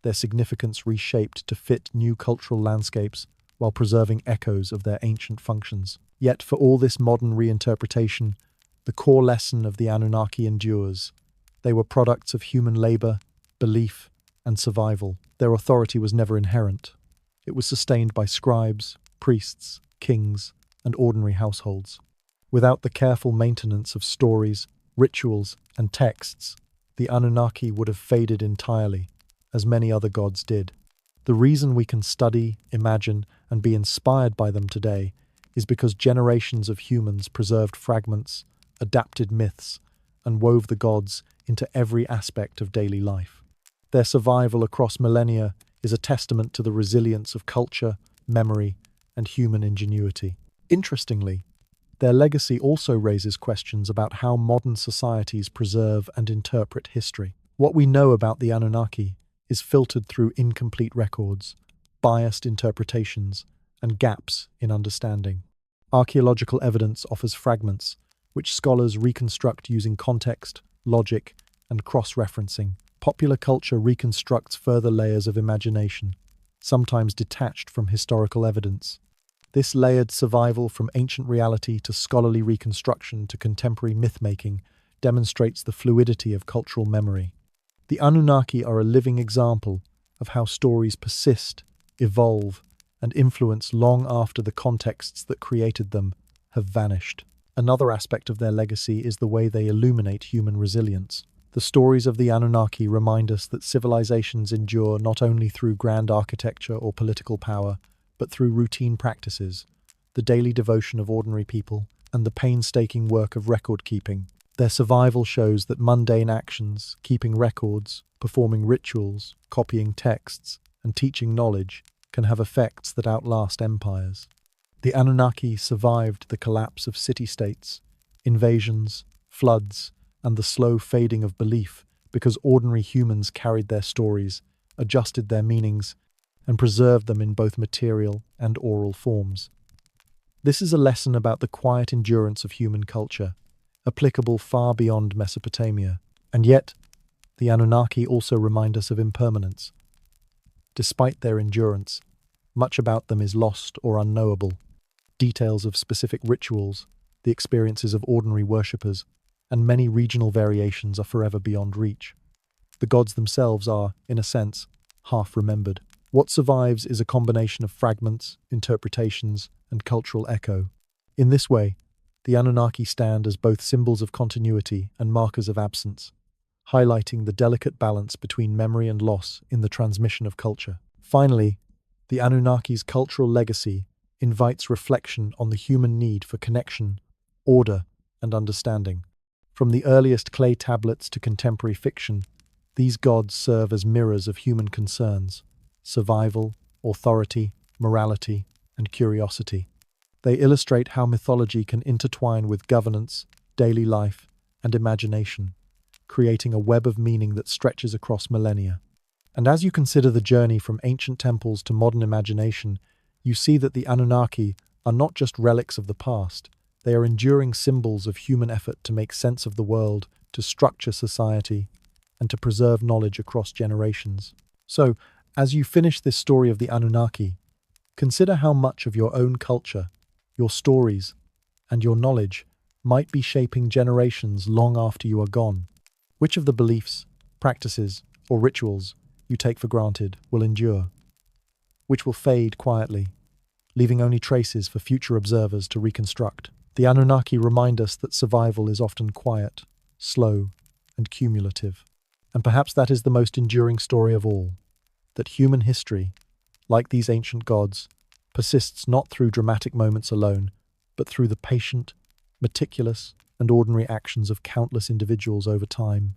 their significance reshaped to fit new cultural landscapes while preserving echoes of their ancient functions. Yet for all this modern reinterpretation, the core lesson of the Anunnaki endures. They were products of human labor, belief, and survival. Their authority was never inherent. It was sustained by scribes, priests, kings, and ordinary households. Without the careful maintenance of stories, rituals, and texts, the Anunnaki would have faded entirely, as many other gods did. The reason we can study, imagine, and be inspired by them today is because generations of humans preserved fragments, adapted myths, and wove the gods into every aspect of daily life. Their survival across millennia is a testament to the resilience of culture, memory, and human ingenuity. Interestingly, their legacy also raises questions about how modern societies preserve and interpret history. What we know about the Anunnaki is filtered through incomplete records, biased interpretations, and gaps in understanding. Archaeological evidence offers fragments, which scholars reconstruct using context, logic, and cross-referencing. Popular culture reconstructs further layers of imagination, sometimes detached from historical evidence. This layered survival from ancient reality to scholarly reconstruction to contemporary myth-making demonstrates the fluidity of cultural memory. The Anunnaki are a living example of how stories persist, evolve, and influence long after the contexts that created them have vanished. Another aspect of their legacy is the way they illuminate human resilience. The stories of the Anunnaki remind us that civilizations endure not only through grand architecture or political power, but through routine practices, the daily devotion of ordinary people, and the painstaking work of record-keeping. Their survival shows that mundane actions, keeping records, performing rituals, copying texts, and teaching knowledge can have effects that outlast empires. The Anunnaki survived the collapse of city-states, invasions, floods, and the slow fading of belief because ordinary humans carried their stories, adjusted their meanings, and preserved them in both material and oral forms. This is a lesson about the quiet endurance of human culture, applicable far beyond Mesopotamia. And yet, the Anunnaki also remind us of impermanence. Despite their endurance, much about them is lost or unknowable. Details of specific rituals, the experiences of ordinary worshippers, and many regional variations are forever beyond reach. The gods themselves are, in a sense, half-remembered. What survives is a combination of fragments, interpretations, and cultural echo. In this way, the Anunnaki stand as both symbols of continuity and markers of absence, highlighting the delicate balance between memory and loss in the transmission of culture. Finally, the Anunnaki's cultural legacy invites reflection on the human need for connection, order, and understanding. From the earliest clay tablets to contemporary fiction, these gods serve as mirrors of human concerns: survival, authority, morality, and curiosity. They illustrate how mythology can intertwine with governance, daily life, and imagination, creating a web of meaning that stretches across millennia. And as you consider the journey from ancient temples to modern imagination, you see that the Anunnaki are not just relics of the past, they are enduring symbols of human effort to make sense of the world, to structure society, and to preserve knowledge across generations. So, as you finish this story of the Anunnaki, consider how much of your own culture, your stories, and your knowledge might be shaping generations long after you are gone. Which of the beliefs, practices, or rituals you take for granted will endure? Which will fade quietly, leaving only traces for future observers to reconstruct? The Anunnaki remind us that survival is often quiet, slow, and cumulative. And perhaps that is the most enduring story of all, that human history, like these ancient gods, persists not through dramatic moments alone, but through the patient, meticulous, and ordinary actions of countless individuals over time.